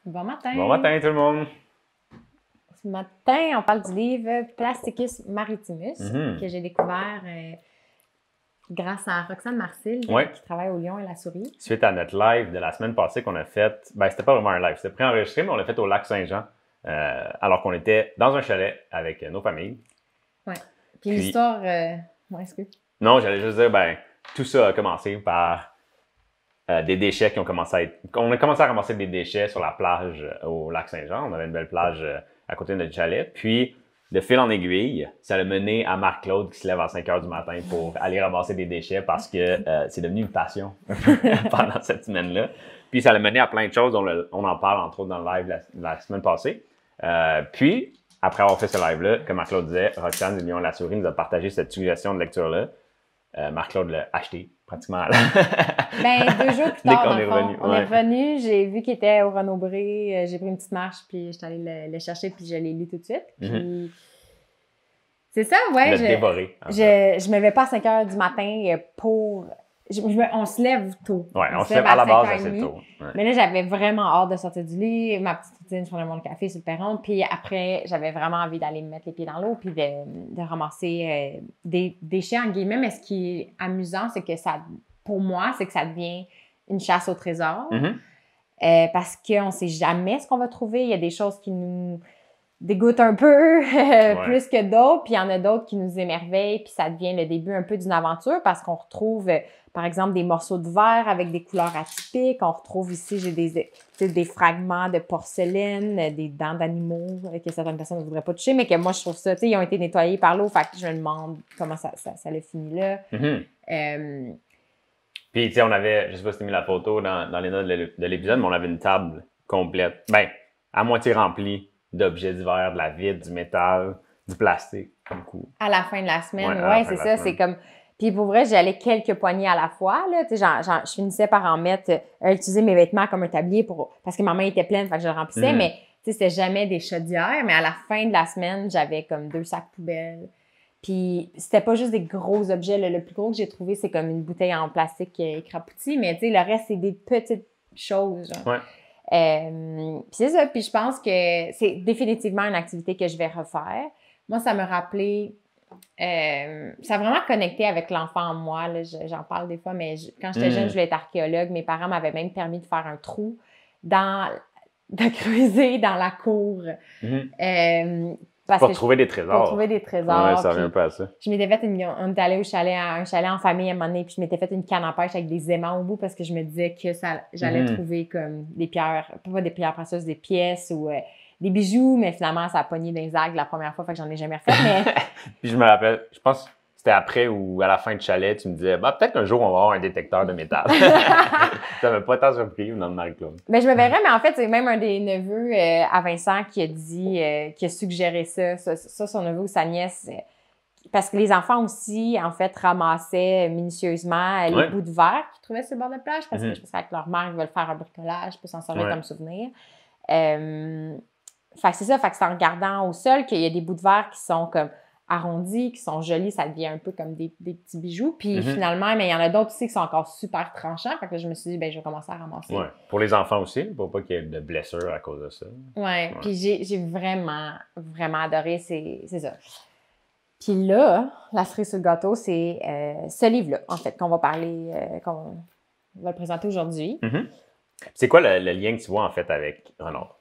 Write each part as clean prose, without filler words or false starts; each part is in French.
Bon matin! Bon matin tout le monde! Ce matin, on parle du livre Plasticus Maritimus que j'ai découvert grâce à Roxane Marcil qui travaille au Lion et la Souris. Suite à notre live de la semaine passée qu'on a fait, c'était pas vraiment un live, c'était préenregistré, mais on l'a fait au lac Saint-Jean alors qu'on était dans un chalet avec nos familles. Ouais. Puis l'histoire... excuse. Non, j'allais juste dire, tout ça a commencé par des déchets qui ont commencé à être... On a commencé à ramasser des déchets sur la plage au lac Saint-Jean. On avait une belle plage à côté de notre chalet. Puis, de fil en aiguille, ça a mené à Marc-Claude qui se lève à 5 h du matin pour aller ramasser des déchets parce que c'est devenu une passion pendant cette semaine-là. Puis, ça a mené à plein de choses. On en parle, entre autres, dans le live la semaine passée. Puis, après avoir fait ce live-là, comme Marc-Claude disait, Roxane du Lion et la Souris nous a partagé cette suggestion de lecture-là. Marc-Claude l'a acheté pratiquement. 2 jours plus tard, on est revenu, j'ai vu qu'il était au Renaud-Bré, j'ai pris une petite marche, puis j'étais allée le chercher, puis je l'ai lu tout de suite. Puis c'est ça, ouais. Je l'ai dévoré. Je me lève pas à 5 h du matin pour... on se lève tôt. Ouais, on se lève à la base assez tôt. Ouais. Mais là, j'avais vraiment hâte de sortir du lit. Ma petite routine, je prenais mon café sur le perron. Puis après, j'avais vraiment envie d'aller me mettre les pieds dans l'eau puis de ramasser des déchets, en guillemets. Mais ce qui est amusant, c'est que ça, pour moi, c'est que ça devient une chasse au trésor. Parce qu'on ne sait jamais ce qu'on va trouver. Il y a des choses qui nous dégoûtent un peu plus que d'autres. Puis il y en a d'autres qui nous émerveillent. Puis ça devient le début un peu d'une aventure parce qu'on retrouve... par exemple, des morceaux de verre avec des couleurs atypiques. On retrouve ici, j'ai des fragments de porcelaine, des dents d'animaux que certaines personnes ne voudraient pas toucher, mais que moi, je trouve ça, ils ont été nettoyés par l'eau. Fait que je me demande comment ça l'a fini là. Puis, tu sais, on avait, je sais pas si tu as mis la photo dans les notes de l'épisode, mais on avait une table complète, à moitié remplie d'objets divers, de la vitre, du métal, du plastique. À la fin de la semaine, c'est ça. C'est comme... Puis pour vrai, j'allais quelques poignées à la fois, là. Tu sais, je finissais par en mettre, utiliser mes vêtements comme un tablier parce que ma main était pleine, fait que je le remplissais, mais tu sais, c'était jamais des chaudières. Mais à la fin de la semaine, j'avais comme 2 sacs poubelles. Puis c'était pas juste des gros objets. Le plus gros que j'ai trouvé, c'est comme une bouteille en plastique écrapoutie, mais tu sais, le reste, c'est des petites choses, genre. Puis c'est ça. Puis je pense que c'est définitivement une activité que je vais refaire. Moi, ça me rappelait... ça a vraiment connecté avec l'enfant en moi. Là, j'en parle des fois, mais quand j'étais jeune, je voulais être archéologue. Mes parents m'avaient même permis de faire un trou de creuser dans la cour. Pour trouver des trésors. Pour trouver des trésors. Ouais, ça revient un peu à ça. Je m'étais fait on est allé à un chalet en famille à un moment donné, puis je m'étais fait une canne à pêche avec des aimants au bout parce que je me disais que j'allais trouver comme des pierres, pas des pierres précieuses, des pièces ou des bijoux, mais finalement, ça a pogné dans les algues la première fois, fait que j'en ai jamais refait. Mais... Puis je me rappelle, je pense que c'était après ou à la fin de chalet, tu me disais, peut-être qu'un jour, on va avoir un détecteur de métal. Ça m'a pas tant surpris, non, Marie-Claude. Ben, je me verrais, mais en fait, c'est même un des neveux à Vincent qui a dit, qui a suggéré ça, son neveu ou sa nièce. Parce que les enfants aussi, en fait, ramassaient minutieusement les bouts de verre qu'ils trouvaient sur le bord de plage parce que je pense qu'avec leur mère, ils veulent faire un bricolage pour s'en servir comme souvenir. Fait que c'est ça, fait que c'est en regardant au sol qu'il y a des bouts de verre qui sont comme arrondis, qui sont jolis, ça devient un peu comme des petits bijoux. Puis finalement, mais il y en a d'autres aussi qui sont encore super tranchants. Fait que je me suis dit, je vais commencer à ramasser. Ouais. Pour les enfants aussi, pour pas qu'il y ait de blessures à cause de ça. Ouais. Puis j'ai vraiment, vraiment adoré, c'est ça. Puis là, la cerise sur le gâteau, c'est ce livre-là, en fait, qu'on va parler, qu'on va le présenter aujourd'hui. C'est quoi le lien que tu vois, en fait, avec Renard?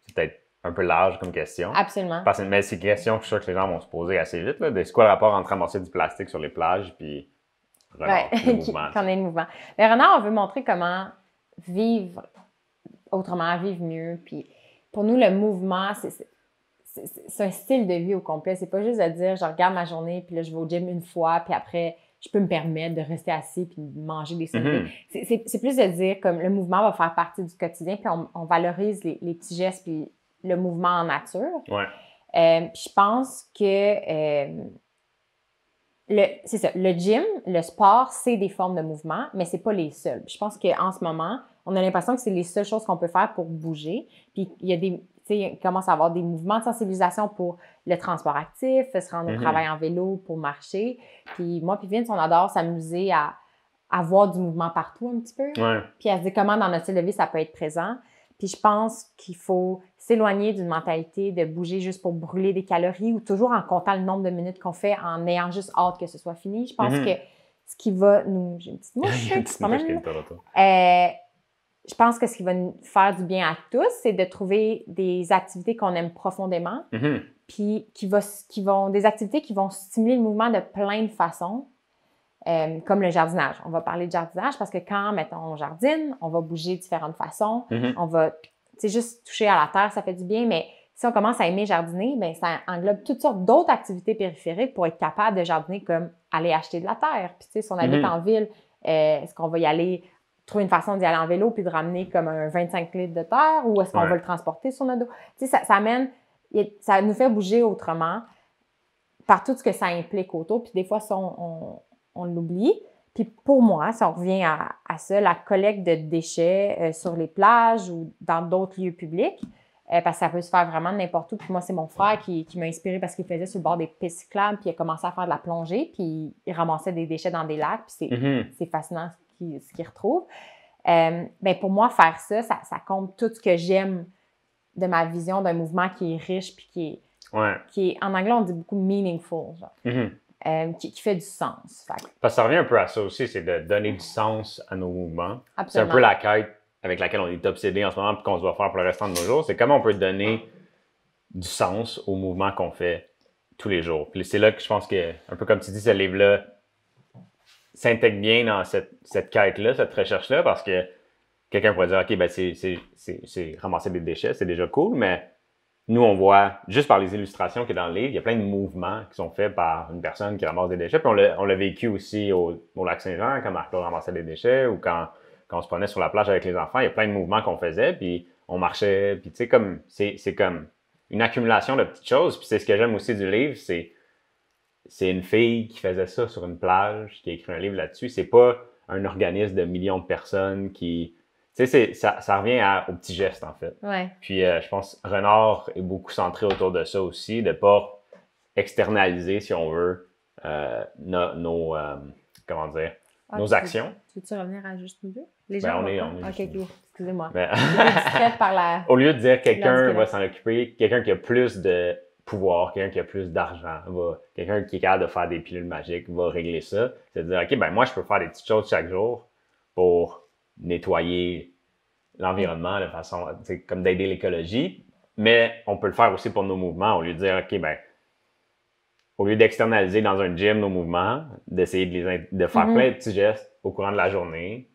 C'est peut-être un peu large comme question. Absolument. Mais c'est une question que je suis sûr que les gens vont se poser assez vite. Là, c'est quoi le rapport entre ramasser du plastique sur les plages puis Renard, le mouvement? Qu'on ait le mouvement. Mais Renard, on veut montrer comment vivre autrement, vivre mieux. Puis pour nous, le mouvement, c'est un style de vie au complet. C'est pas juste de dire, je regarde ma journée, puis là, je vais au gym une fois, puis après, je peux me permettre de rester assis puis de manger des sandwichs. C'est plus de dire, comme le mouvement va faire partie du quotidien, puis on valorise les petits gestes, puis le mouvement en nature. Puis je pense que c'est ça, le gym, le sport, c'est des formes de mouvement, mais c'est pas les seuls. Puis je pense qu'en ce moment, on a l'impression que c'est les seules choses qu'on peut faire pour bouger. Puis il y a il commence à avoir des mouvements de sensibilisation pour le transport actif, se rendre au travail en vélo, pour marcher. Puis moi puis Vince, on adore s'amuser à avoir du mouvement partout un petit peu. Puis à se dire comment dans notre style de vie ça peut être présent. Puis je pense qu'il faut s'éloigner d'une mentalité de bouger juste pour brûler des calories ou toujours en comptant le nombre de minutes qu'on fait en ayant juste hâte que ce soit fini. Je pense que ce qui va nous... J'ai une petite mouche qui se promène. Je pense que ce qui va nous faire du bien à tous, c'est de trouver des activités qu'on aime profondément, puis des activités qui vont stimuler le mouvement de plein de façons, comme le jardinage. On va parler de jardinage parce que quand, mettons, on jardine, on va bouger de différentes façons, on va, tu sais, juste toucher à la terre, ça fait du bien, mais si on commence à aimer jardiner, bien, ça englobe toutes sortes d'autres activités périphériques pour être capable de jardiner, comme aller acheter de la terre. Puis, tu sais, si on habite en ville, est-ce qu'on va y aller... trouver une façon d'y aller en vélo puis de ramener comme un 25 litres de terre ou est-ce qu'on va le transporter sur notre dos? Tu sais, ça nous fait bouger autrement par tout ce que ça implique autour. Puis des fois, ça, on l'oublie. Puis pour moi, si on revient à ça, la collecte de déchets sur les plages ou dans d'autres lieux publics, parce que ça peut se faire vraiment n'importe où. Puis moi, c'est mon frère qui m'a inspiré parce qu'il faisait sur le bord des pistes cyclables puis il a commencé à faire de la plongée puis il ramassait des déchets dans des lacs. Puis c'est fascinant ce qu'il retrouve. Ben pour moi, faire ça compte tout ce que j'aime de ma vision d'un mouvement qui est riche puis qui est, en anglais, on dit beaucoup meaningful, genre, qui fait du sens. Parce que ça revient un peu à ça aussi, c'est de donner du sens à nos mouvements. Absolument. C'est un peu la quête avec laquelle on est obsédé en ce moment et qu'on doit faire pour le restant de nos jours. C'est comment on peut donner du sens au mouvement qu'on fait tous les jours. Puis c'est là que je pense que, un peu comme tu dis, ce livre-là s'intègre bien dans cette quête-là, cette recherche-là, parce que quelqu'un pourrait dire, OK, ben c'est ramasser des déchets, c'est déjà cool, mais nous, on voit, juste par les illustrations qu'il y a dans le livre, il y a plein de mouvements qui sont faits par une personne qui ramasse des déchets. Puis on l'a vécu aussi au lac Saint-Jean, quand Marc-Claude ramassait des déchets, ou quand on se prenait sur la plage avec les enfants, il y a plein de mouvements qu'on faisait, puis on marchait, puis tu sais, comme c'est comme une accumulation de petites choses. Puis c'est ce que j'aime aussi du livre, c'est une fille qui faisait ça sur une plage, qui a écrit un livre là-dessus. C'est pas un organisme de millions de personnes qui... Tu sais, ça revient aux petits gestes, en fait. Ouais. Puis je pense que Renard est beaucoup centré autour de ça aussi, de ne pas externaliser, si on veut, nos actions. Tu veux-tu revenir à juste nous deux? Les gens, on est OK, excusez-moi. Mais... par Au lieu de dire quelqu'un va s'en occuper, quelqu'un qui a plus de pouvoir, quelqu'un qui a plus d'argent, quelqu'un qui est capable de faire des pilules magiques va régler ça. C'est de dire, OK, ben moi, je peux faire des petites choses chaque jour pour nettoyer l'environnement de façon, comme d'aider l'écologie, mais on peut le faire aussi pour nos mouvements, au lieu de dire, OK, ben, au lieu d'externaliser dans un gym nos mouvements, d'essayer de faire plein de petits gestes au courant de la journée,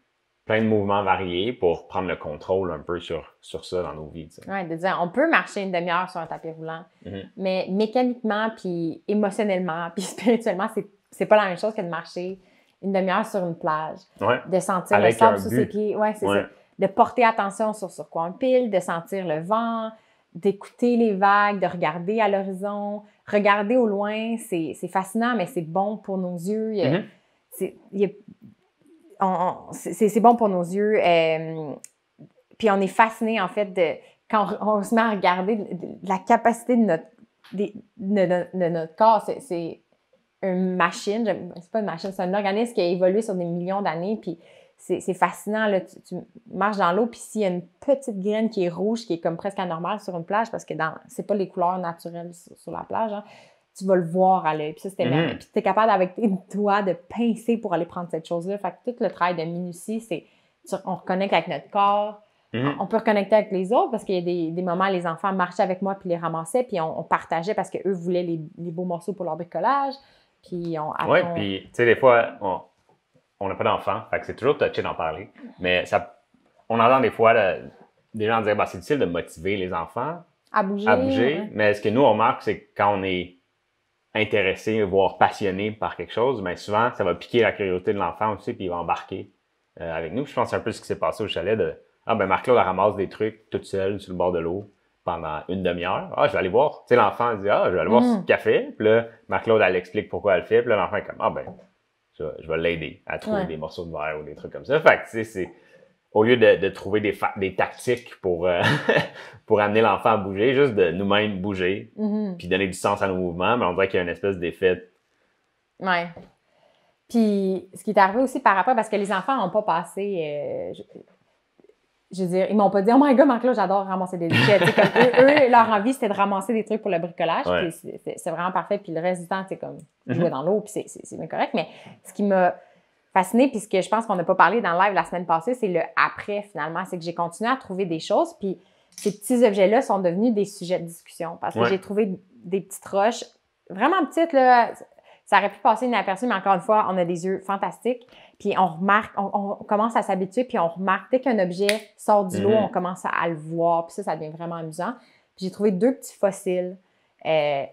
plein de mouvements variés pour prendre le contrôle un peu sur ça dans nos vies. Oui, de dire, on peut marcher une demi-heure sur un tapis roulant, mais mécaniquement, puis émotionnellement, puis spirituellement, c'est pas la même chose que de marcher une demi-heure sur une plage, de sentir le sable sous ses pieds. Oui, c'est ça. De porter attention sur quoi on pile, de sentir le vent, d'écouter les vagues, de regarder à l'horizon. Regarder au loin, c'est fascinant, mais c'est bon pour nos yeux. C'est bon pour nos yeux. Puis on est fasciné, en fait, quand on se met à regarder de la capacité de notre corps. C'est une machine, c'est pas une machine, c'est un organisme qui a évolué sur des millions d'années, puis c'est fascinant, là, tu marches dans l'eau, puis s'il y a une petite graine qui est rouge, qui est comme presque anormale sur une plage, parce que c'est pas les couleurs naturelles sur la plage, hein, tu vas le voir à l'œil, puis ça, c'était merveilleux. Puis tu es capable, avec tes doigts, de pincer pour aller prendre cette chose-là. Fait que tout le travail de minutie, on reconnecte avec notre corps, on peut reconnecter avec les autres, parce qu'il y a des moments, les enfants marchaient avec moi, puis les ramassaient, puis on partageait, parce qu'eux voulaient les beaux morceaux pour leur bricolage. Puis puis tu sais, des fois, on n'a pas d'enfants, fait que c'est toujours touché d'en parler. Mais on entend des fois des gens dire, c'est difficile de motiver les enfants à bouger. Ouais. Mais ce que nous, on remarque, c'est que quand on est intéressé, voire passionné par quelque chose, bien souvent, ça va piquer la curiosité de l'enfant aussi, puis il va embarquer avec nous. Je pense que c'est un peu ce qui s'est passé au chalet Marc-Claude, elle ramasse des trucs toute seule sur le bord de l'eau pendant une demi-heure. Je vais aller voir. Tu sais, l'enfant dit, je vais aller voir ce qu'elle fait. Puis là, Marc-Claude, elle explique pourquoi elle le fait. Puis là, l'enfant est comme, je vais l'aider à trouver des morceaux de verre ou des trucs comme ça. Fait que, tu sais, c'est au lieu de trouver des tactiques pour amener l'enfant à bouger, juste de nous-mêmes bouger, puis donner du sens à nos mouvements, mais on dirait qu'il y a une espèce d'effet. Ouais. Puis, ce qui est arrivé aussi par rapport, parce que les enfants n'ont pas passé... je veux dire, ils m'ont pas dit « Oh my God, Marc-Claude, j'adore ramasser des déchets. » Tu sais, comme eux, leur envie, c'était de ramasser des trucs pour le bricolage. Ouais. Puis c'est vraiment parfait. Puis le reste du temps, c'est comme jouer dans l'eau, puis c'est bien correct. Mais ce qui m'a fascinée, puis ce que je pense qu'on n'a pas parlé dans le live la semaine passée, c'est le après, finalement. C'est que j'ai continué à trouver des choses, puis ces petits objets-là sont devenus des sujets de discussion. Parce que j'ai trouvé des petites roches vraiment petites, là. Ça aurait pu passer inaperçu, mais encore une fois, on a des yeux fantastiques. Puis on remarque, on commence à s'habituer, puis on remarque, dès qu'un objet sort du lot, on commence à le voir. Puis ça devient vraiment amusant. Puis j'ai trouvé 2 petits fossiles. Puis,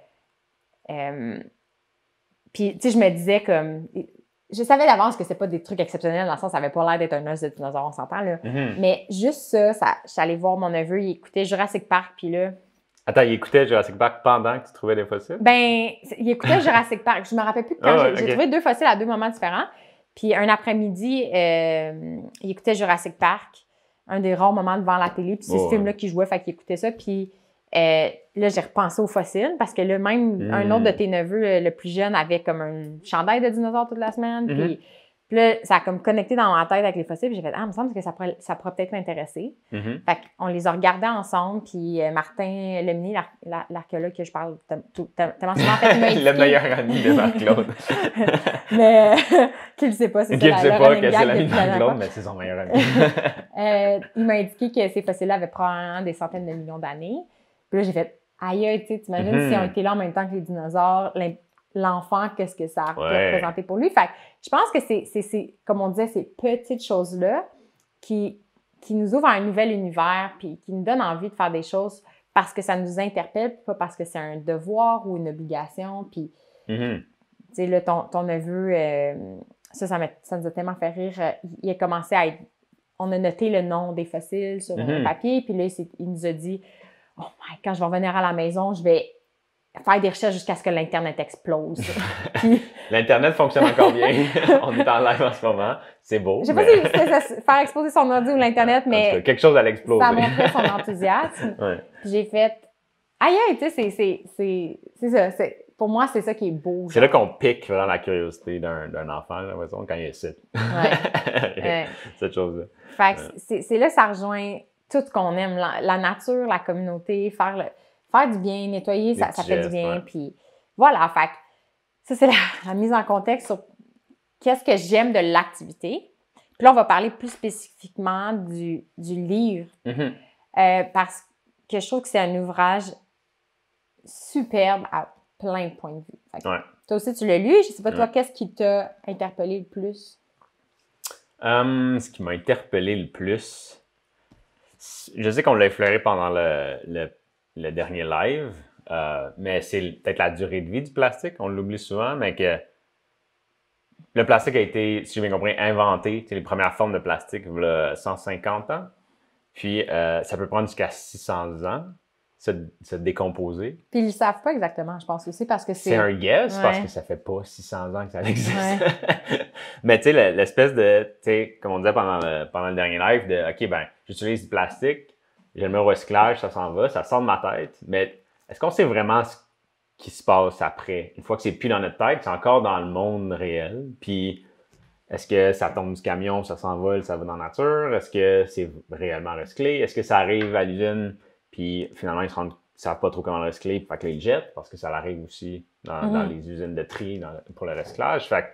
tu sais, je me disais comme... Je savais d'avance que c'était pas des trucs exceptionnels, dans le sens, ça avait pas l'air d'être un os de dinosaure, on s'entend, là. Mais juste ça, je suis allée voir mon neveu, il écoutait Jurassic Park, puis là... Attends, il écoutait Jurassic Park pendant que tu trouvais des fossiles? Ben, il écoutait Jurassic Park. Je me rappelle plus quand j'ai trouvé 2 fossiles à 2 moments différents. Puis un après-midi, il écoutait Jurassic Park, un des rares moments devant la télé. Puis c'est ce film-là qu'il jouait, fait qu'il écoutait ça. Puis là, j'ai repensé aux fossiles parce que là, même un autre de tes neveux, le plus jeune, avait comme un chandail de dinosaure toute la semaine. Puis là, ça a comme connecté dans ma tête avec les fossiles. Puis j'ai fait, il me semble que ça pourrait peut-être l'intéresser. Fait qu'on les a regardés ensemble. Puis Martin Lemny, l'archéologue que je parle tellement souvent, en fait, il m'a indiqué... Le meilleur ami de Marc-Claude. Mais qu'il ne sait pas, c'est ça. Qu'il ne sait pas que c'est l'ami de Marc-Claude, mais c'est son meilleur ami. Il m'a indiqué que ces fossiles-là avaient probablement des centaines de millions d'années. Puis là, j'ai fait, aïe, tu sais, t'imagines si on était là en même temps que les dinosaures, l'enfant, qu'est-ce que ça a représenté pour lui. Fait que je pense que c'est, comme on disait, ces petites choses-là qui nous ouvrent à un nouvel univers puis qui nous donnent envie de faire des choses parce que ça nous interpelle, pas parce que c'est un devoir ou une obligation. Puis, tu sais, là, ton neveu, ça nous a tellement fait rire. Il a commencé à être... On a noté le nom des fossiles sur un papier, puis là, il nous a dit « Oh my, quand je vais revenir à la maison, je vais... faire des recherches jusqu'à ce que l'Internet explose. » L'Internet fonctionne encore bien. On est en live en ce moment. C'est beau. Je sais pas si c'était faire exploser son ordi ou l'Internet, mais... quelque chose allait exploser. Ça montrait son enthousiasme. Puis j'ai fait... Aïe, tu sais, c'est ça. Pour moi, c'est ça qui est beau. C'est là qu'on pique vraiment la curiosité d'un enfant, j'ai l'impression, quand il est ici. Cette chose-là. Fait que c'est là que ça rejoint tout ce qu'on aime. La nature, la communauté, faire du bien, nettoyer, ça fait du bien. Puis voilà, fait que ça, c'est la mise en contexte sur qu'est-ce que j'aime de l'activité. Puis là, on va parler plus spécifiquement du livre. Parce que je trouve que c'est un ouvrage superbe à plein de points de vue. Fait que toi aussi, tu l'as lu. Je sais pas, toi, qu'est-ce qui t'a interpellé le plus? Ce qui m'a interpellé le plus, je sais qu'on l'a effleuré pendant le dernier live, mais c'est peut-être la durée de vie du plastique. On l'oublie souvent, mais que le plastique a été, si j'ai bien compris, inventé. C'est les premières formes de plastique il y a 150 ans. Puis ça peut prendre jusqu'à 600 ans se décomposer. Puis ils ne savent pas exactement, je pense aussi, parce que c'est un guess, parce que ça fait pas 600 ans que ça existe. Mais tu sais, l'espèce de, tu sais, comme on disait pendant le dernier live, de OK, ben, j'utilise du plastique, je le mets au recyclage, ça s'en va, ça sort de ma tête, mais est-ce qu'on sait vraiment ce qui se passe après? Une fois que c'est plus dans notre tête, c'est encore dans le monde réel, puis est-ce que ça tombe du camion, ça s'envole, ça va dans la nature? Est-ce que c'est réellement recyclé? Est-ce que ça arrive à l'usine, puis finalement, ils ne savent pas trop comment le recycler, fait qu'ils le jettent, parce que ça arrive aussi dans les usines de tri pour le recyclage. Fait que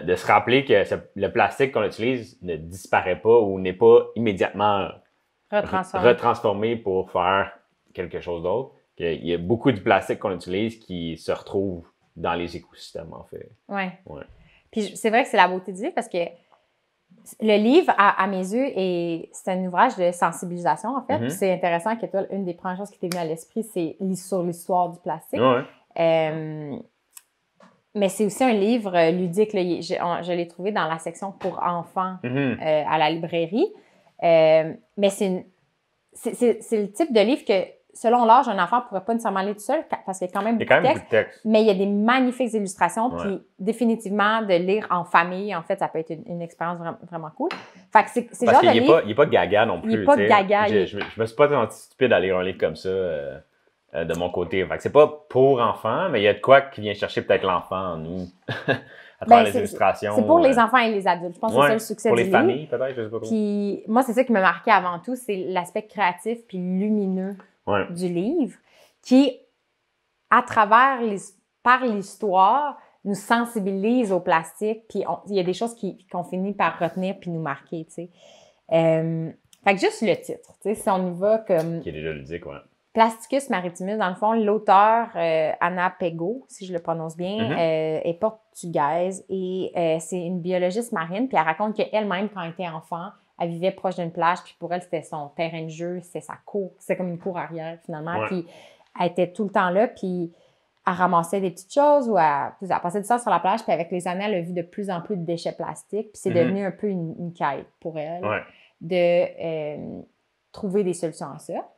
de se rappeler que le plastique qu'on utilise ne disparaît pas ou n'est pas immédiatement retransformé pour faire quelque chose d'autre. Il y a beaucoup de plastique qu'on utilise qui se retrouve dans les écosystèmes, en fait. Oui. Puis c'est vrai que c'est la beauté du livre parce que le livre, à mes yeux, c'est un ouvrage de sensibilisation, en fait. Puis c'est intéressant que toi, une des premières choses qui t'est venue à l'esprit, c'est sur l'histoire du plastique. Mais c'est aussi un livre ludique. Là. Je l'ai trouvé dans la section pour enfants à la librairie. Mais c'est le type de livre que, selon l'âge, un enfant ne pourrait pas nécessairement lire tout seul parce qu'il y a quand même beaucoup de texte. Mais il y a des magnifiques illustrations. Puis définitivement, de lire en famille, en fait, ça peut être une expérience vraiment cool. Fait que c'est parce genre de livre... il n'est pas gaga non plus. Il n'est pas gaga. Je me suis pas senti stupide à lire un livre comme ça de mon côté. Fait que c'est pas pour enfants, mais il y a de quoi qui vient chercher peut-être l'enfant en nous à travers Ben, les illustrations. C'est pour les enfants et les adultes. Je pense que c'est ça le succès pour du les livre. familles, peut-être, je sais pas trop. Puis moi, c'est ça qui m'a marqué avant tout, c'est l'aspect créatif puis lumineux du livre, qui, à travers par l'histoire, nous sensibilise au plastique. Puis il y a des choses qu'on finit par retenir puis nous marquer, tu sais. Fait que juste le titre, tu sais, si on y va comme... Qui est déjà ludique, ouais. Plasticus maritimus, dans le fond, l'auteur Anna Pego, si je le prononce bien, est portugaise et c'est une biologiste marine. Puis elle raconte qu'elle-même, quand elle était enfant, elle vivait proche d'une plage. Puis pour elle, c'était son terrain de jeu, c'était sa cour. C'était comme une cour arrière, finalement. Puis elle était tout le temps là. Puis elle ramassait des petites choses ou elle passait du temps sur la plage. Puis avec les années, elle a vu de plus en plus de déchets plastiques. Puis c'est devenu un peu une quête pour elle de trouver des solutions à ça.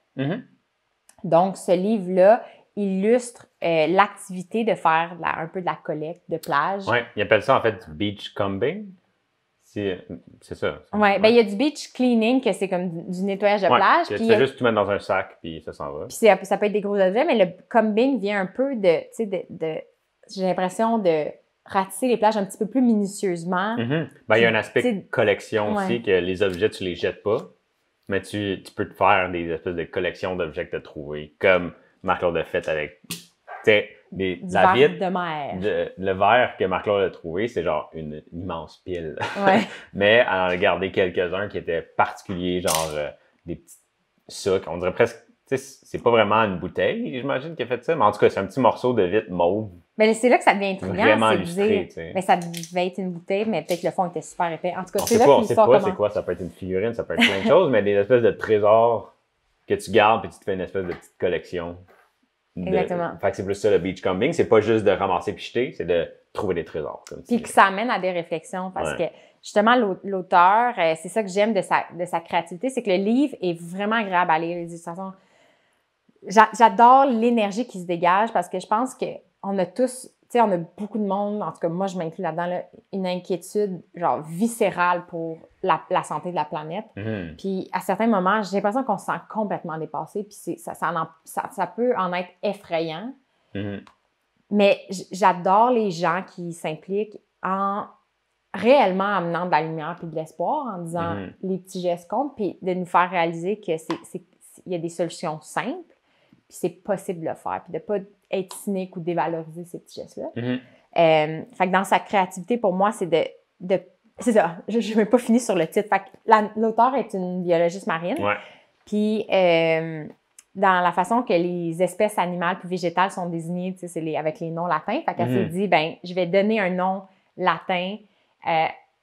Donc, ce livre-là illustre l'activité de faire un peu de la collecte de plage. Oui, ils appellent ça en fait du beach combing. C'est ça. Oui, bien, il y a du beach cleaning, que c'est comme du nettoyage de plage. Tu fais juste tout mettre dans un sac, puis ça s'en va. Puis ça peut être des gros objets, mais le combing vient un peu j'ai l'impression de ratisser les plages un petit peu plus minutieusement. Ben, il y a un aspect collection aussi, que les objets, tu les jettes pas. Mais tu peux te faire des espèces de collections d'objets que tu as trouvés, comme Marc-Claude a fait avec, tu sais, la vitre de mer. Le verre que Marc-Claude a trouvé, c'est genre une immense pile. Mais elle en a gardé quelques-uns qui étaient particuliers, genre des petits sucres. On dirait presque, tu sais, c'est pas vraiment une bouteille, j'imagine, qui a fait ça. Mais en tout cas, c'est un petit morceau de vitre mauve. Mais c'est là que ça devient intriguant. Vraiment c'est illustré, dire, tu sais. mais ça devait être une bouteille, mais peut-être que le fond était super épais. En tout cas, On c'est sait là pas, que on sait l'histoire pas commence. c'est quoi, ça peut être une figurine, ça peut être plein de choses, mais des espèces de trésors que tu gardes puis tu te fais une espèce de petite collection. Exactement. Fait que c'est plus ça le beachcombing, c'est pas juste de ramasser puis jeter, c'est de trouver des trésors. Puis que ça amène à des réflexions parce que justement l'auteur, c'est ça que j'aime de sa créativité, c'est que le livre est vraiment agréable à lire. Les illustrations. J'adore l'énergie qui se dégage parce que je pense qu'on a tous, tu sais, on a beaucoup de monde, en tout cas moi je m'inclus là-dedans, là, une inquiétude genre viscérale pour la santé de la planète. Puis à certains moments, j'ai l'impression qu'on se sent complètement dépassé, puis ça peut en être effrayant. Mais j'adore les gens qui s'impliquent en réellement amenant de la lumière puis de l'espoir, en disant les petits gestes comptent, puis de nous faire réaliser que il y a des solutions simples, puis c'est possible de le faire, puis de pas être cynique ou dévaloriser ces petits gestes-là. Fait que dans sa créativité, pour moi, c'est c'est ça, je n'ai pas fini sur le titre. Fait que l'auteur est une biologiste marine. Puis dans la façon que les espèces animales puis végétales sont désignées, tu sais, c'est avec les noms latins. Fait qu'elle s'est dit, ben, je vais donner un nom latin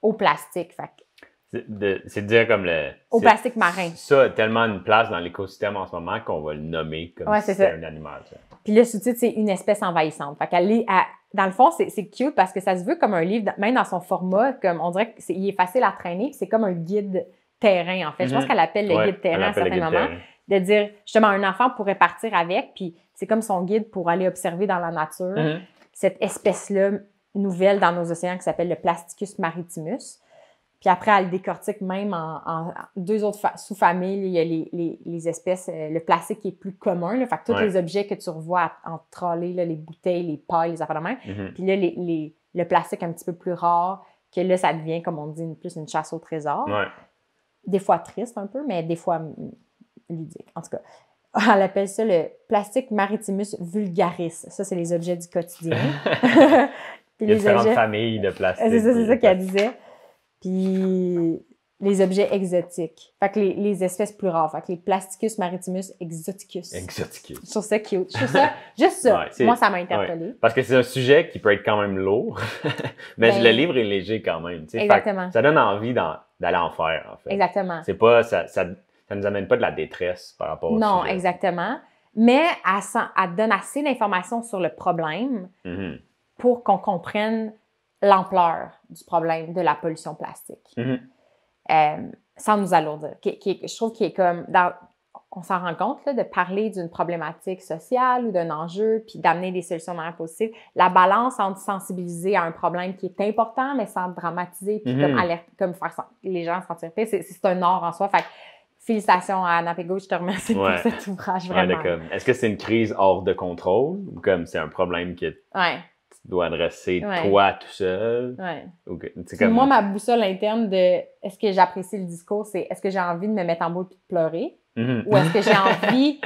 au plastique. Fait que c'est de dire comme au plastique marin. Ça a tellement une place dans l'écosystème en ce moment qu'on va le nommer comme si c'était un animal. Ça. Puis le sous-titre, c'est une espèce envahissante. Fait qu'elle dans le fond, c'est cute parce que ça se veut comme un livre, même dans son format, comme on dirait qu'il est facile à traîner, puis c'est comme un guide terrain, en fait. Je pense qu'elle appelle le guide terrain à certains moments. De dire, justement, un enfant pourrait partir avec, puis c'est comme son guide pour aller observer dans la nature cette espèce-là nouvelle dans nos océans qui s'appelle le Plasticus maritimus. Puis après, elle décortique même en deux autres sous-familles. Il y a les espèces, le plastique qui est plus commun. Là, fait que tous les objets que tu revois en trolley, là, les bouteilles, les pailles, les affaires de main. Puis là, le plastique un petit peu plus rare, que là, ça devient, comme on dit, plus une chasse au trésor. Des fois triste un peu, mais des fois ludique. En tout cas, elle appelle ça le plastique maritimus vulgaris. Ça, c'est les objets du quotidien. Il y a différentes familles de plastique. C'est ça qu'elle disait. Puis les objets exotiques. Fait que les espèces plus rares. Fait que les Plasticus maritimus exoticus. Exoticus. Je trouve ça cute. Je trouve ça, juste ça. Moi, ça m'a interpellée. Parce que c'est un sujet qui peut être quand même lourd, mais le livre est léger quand même. Exactement. Ça donne envie d'aller en faire, en fait. Exactement. C'est pas, ça nous amène pas de la détresse par rapport au sujet. Non, exactement. Mais elle donne assez d'informations sur le problème pour qu'on comprenne l'ampleur du problème de la pollution plastique. Sans nous alourdir. Je trouve qu'il est comme... on s'en rend compte là, de parler d'une problématique sociale ou d'un enjeu, puis d'amener des solutions de manière positive. La balance entre sensibiliser à un problème qui est important, mais sans dramatiser, puis comme faire les gens se sentir pire, c'est un art en soi. Fait que, félicitations à Anna Pego, je te remercie pour cet ouvrage, vraiment. Est-ce que c'est une crise hors de contrôle ou comme c'est un problème qui est... dois adresser Ouais. toi tout seul. Ouais. Ou que, Puis moi, ma boussole interne de est-ce que j'apprécie le discours, c'est est-ce que j'ai envie de me mettre en boule et de pleurer? Ou est-ce que j'ai envie,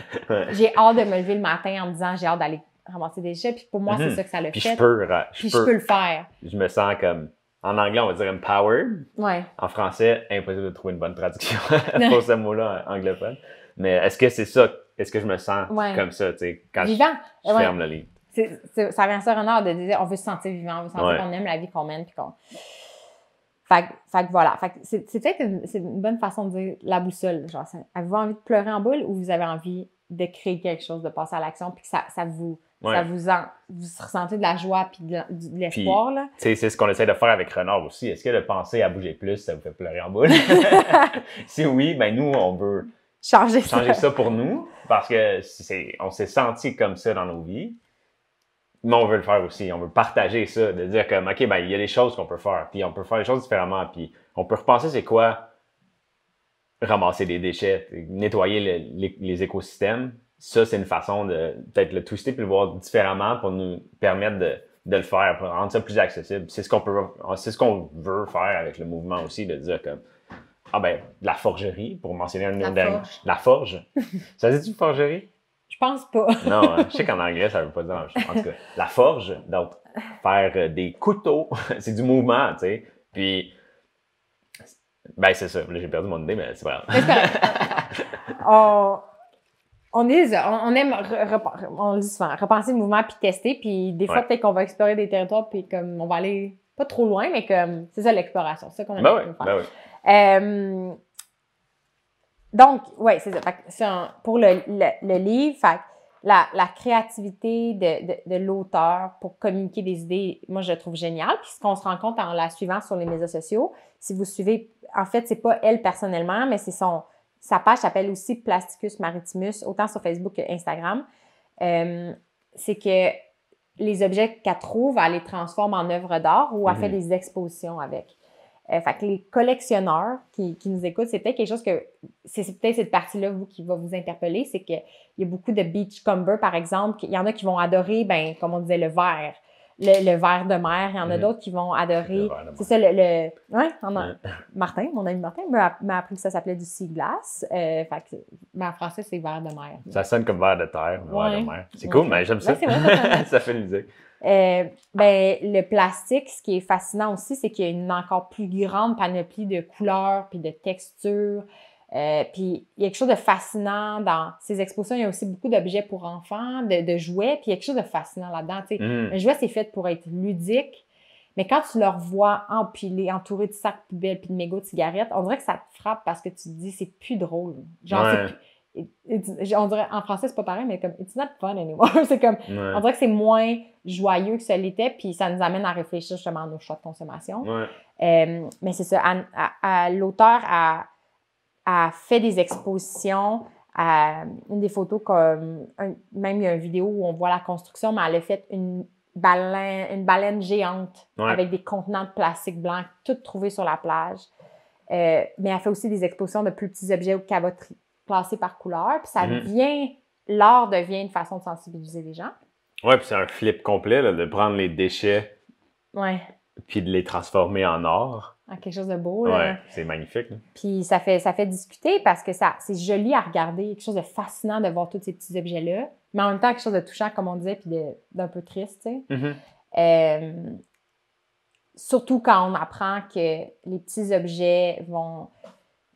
j'ai hâte de me lever le matin en me disant j'ai hâte d'aller ramasser des déchets. Puis pour moi, c'est ça que ça l'a Puis fait. je peux le faire. Je me sens comme, en anglais, on va dire empowered. Ouais. En français, impossible de trouver une bonne traduction pour ce mot-là anglophone. Mais est-ce que c'est ça? Est-ce que je me sens comme ça, tu sais, quand vivant. je ferme le livre? Ça vient ça, Renard, de dire on veut se sentir vivant, on veut sentir qu'on aime la vie qu'on mène. Puis qu'on... Fait que voilà. Fait que c'est peut-être une bonne façon de dire la boussole. Genre, avez-vous envie de pleurer en boule ou vous avez envie de créer quelque chose, de passer à l'action, puis que vous ressentez de la joie puis de l'espoir, là? C'est ce qu'on essaie de faire avec Renard aussi. Est-ce que de penser à bouger plus, ça vous fait pleurer en boule? Si oui, ben nous, on veut changer ça pour nous, parce que on s'est senti comme ça dans nos vies. Mais on veut le faire aussi. On veut partager ça, de dire comme, OK, ben il y a des choses qu'on peut faire, puis on peut faire les choses différemment, puis on peut repenser c'est quoi ramasser des déchets, nettoyer les écosystèmes. Ça, c'est une façon de peut-être le twister puis le voir différemment pour nous permettre de le faire, pour rendre ça plus accessible. C'est ce qu'on veut faire avec le mouvement aussi, de dire comme, de la forgerie, pour mentionner un nom dernier. La forge. Ça dit-tu forgerie? Je pense pas. Non, je sais qu'en anglais, ça veut pas dire. En tout cas, la forge, donc faire des couteaux, c'est du mouvement, tu sais. Puis, ben c'est ça. Là, j'ai perdu mon idée, mais c'est pas grave. On aime, on le dit souvent, repenser le mouvement puis tester. Puis des fois, peut-être qu'on va explorer des territoires puis comme on va aller pas trop loin, mais comme c'est ça l'exploration. C'est ça qu'on aime faire. Ben oui. Donc, oui, c'est ça. Fait que pour le livre, fait que la créativité de l'auteur pour communiquer des idées, moi, je le trouve génial. Puis ce qu'on se rend compte en la suivant sur les médias sociaux, si vous suivez, en fait, c'est pas elle personnellement, mais c'est sa page s'appelle aussi Plasticus Maritimus, autant sur Facebook que Instagram. C'est que les objets qu'elle trouve, elle les transforme en œuvres d'art ou elle fait des expositions avec. Fait que les collectionneurs qui nous écoutent, c'est peut-être quelque chose que... C'est peut-être cette partie-là, qui va vous interpeller, c'est qu'il y a beaucoup de beachcomber, par exemple. Il y en a qui vont adorer, comme on disait, le verre. Le verre de mer. Il y en a d'autres qui vont adorer... C'est ça, Martin, mon ami Martin, m'a appris que ça s'appelait du sea glass. Fait que, mais en français, c'est verre de mer. Ça sonne comme verre de terre, verre de mer. C'est cool, mais j'aime ça. C'est vrai, ça fait l'idée. Le plastique, ce qui est fascinant aussi, c'est qu'il y a une encore plus grande panoplie de couleurs puis de textures. Puis il y a quelque chose de fascinant dans ces expositions. Il y a aussi beaucoup d'objets pour enfants, de jouets, puis il y a quelque chose de fascinant là-dedans. Un jouet, c'est fait pour être ludique, mais quand tu le revois empilé, entouré de sacs poubelles puis de mégots de cigarettes, on dirait que ça te frappe parce que tu te dis c'est plus drôle. Genre, on dirait, en français, c'est pas pareil, mais comme it's not fun anymore. C'est comme, on dirait que c'est moins joyeux que ça l'était, puis ça nous amène à réfléchir justement à nos choix de consommation. Mais c'est ça, l'auteur a fait des expositions, une des photos comme, même il y a une vidéo où on voit la construction, mais elle a fait une baleine géante avec des contenants de plastique blanc, toutes trouvées sur la plage. Mais elle fait aussi des expositions de plus petits objets qu'elle va classés par couleur, puis l'art devient une façon de sensibiliser les gens. Ouais, puis c'est un flip complet, là, de prendre les déchets puis de les transformer en or. En quelque chose de beau. Là. C'est magnifique. Là. Puis ça fait discuter parce que c'est joli à regarder, quelque chose de fascinant de voir tous ces petits objets-là, mais en même temps quelque chose de touchant, comme on disait, puis d'un peu triste, tu sais. Surtout quand on apprend que les petits objets vont...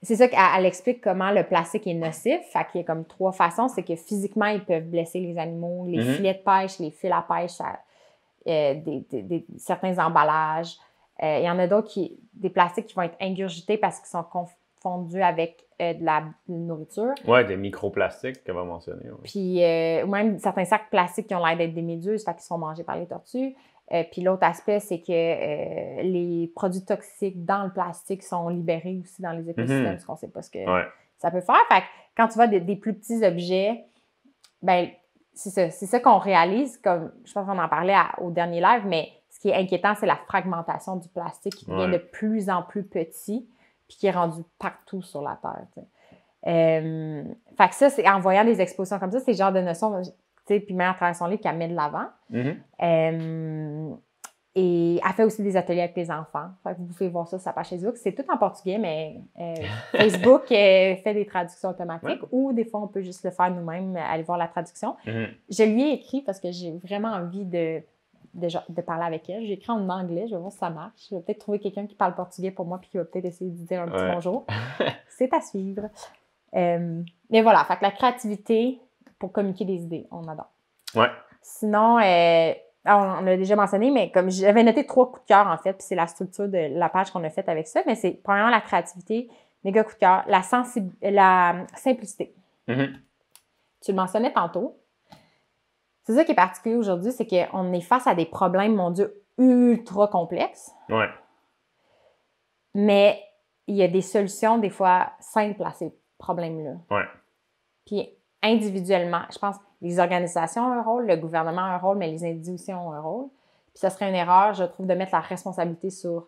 C'est ça qu'elle explique comment le plastique est nocif. Fait qu'il y a comme 3 façons. C'est que physiquement, ils peuvent blesser les animaux. Les filets de pêche, les fils à pêche, certains emballages. Il y en a d'autres des plastiques qui vont être ingurgités parce qu'ils sont confondus avec de la nourriture. Oui, des microplastiques qu'elle va mentionner. Ouais. Puis, ou même certains sacs plastiques qui ont l'air d'être des méduses, fait qu'ils sont mangés par les tortues. Puis l'autre aspect, c'est que les produits toxiques dans le plastique sont libérés aussi dans les écosystèmes, parce qu'on ne sait pas ce que ça peut faire. Fait que quand tu vois des plus petits objets, c'est ça qu'on réalise, comme je pense qu'on en parlait au dernier live, mais ce qui est inquiétant, c'est la fragmentation du plastique qui devient de plus en plus petit, puis qui est rendu partout sur la Terre. Fait que ça, c'est en voyant des expositions comme ça, c'est le genre de notion... tu sais, puis met à travers son livre qu'elle met de l'avant. Mhm. Et elle fait aussi des ateliers avec les enfants. Fait que vous pouvez voir ça sur sa page Facebook. C'est tout en portugais, mais Facebook fait des traductions automatiques ou des fois, on peut juste le faire nous-mêmes, aller voir la traduction. Mhm. Je lui ai écrit parce que j'ai vraiment envie de parler avec elle. J'ai écrit en anglais, je vais voir si ça marche. Je vais peut-être trouver quelqu'un qui parle portugais pour moi puis qui va peut-être essayer de dire un petit bonjour. C'est à suivre. Mais voilà, fait que la créativité pour communiquer des idées, on adore. Ouais. Sinon, on l'a déjà mentionné, mais comme j'avais noté 3 coups de cœur, en fait, puis c'est la structure de la page qu'on a faite avec ça, mais c'est premièrement la créativité, méga coup de cœur, la simplicité. Mhm. Tu le mentionnais tantôt. C'est ça qui est particulier aujourd'hui, c'est qu'on est face à des problèmes, mon Dieu, ultra complexes. Ouais. Mais il y a des solutions, des fois, simples à ces problèmes-là. Ouais. Puis individuellement, je pense que les organisations ont un rôle, le gouvernement a un rôle, mais les individus aussi ont un rôle. Puis ça serait une erreur, je trouve, de mettre la responsabilité sur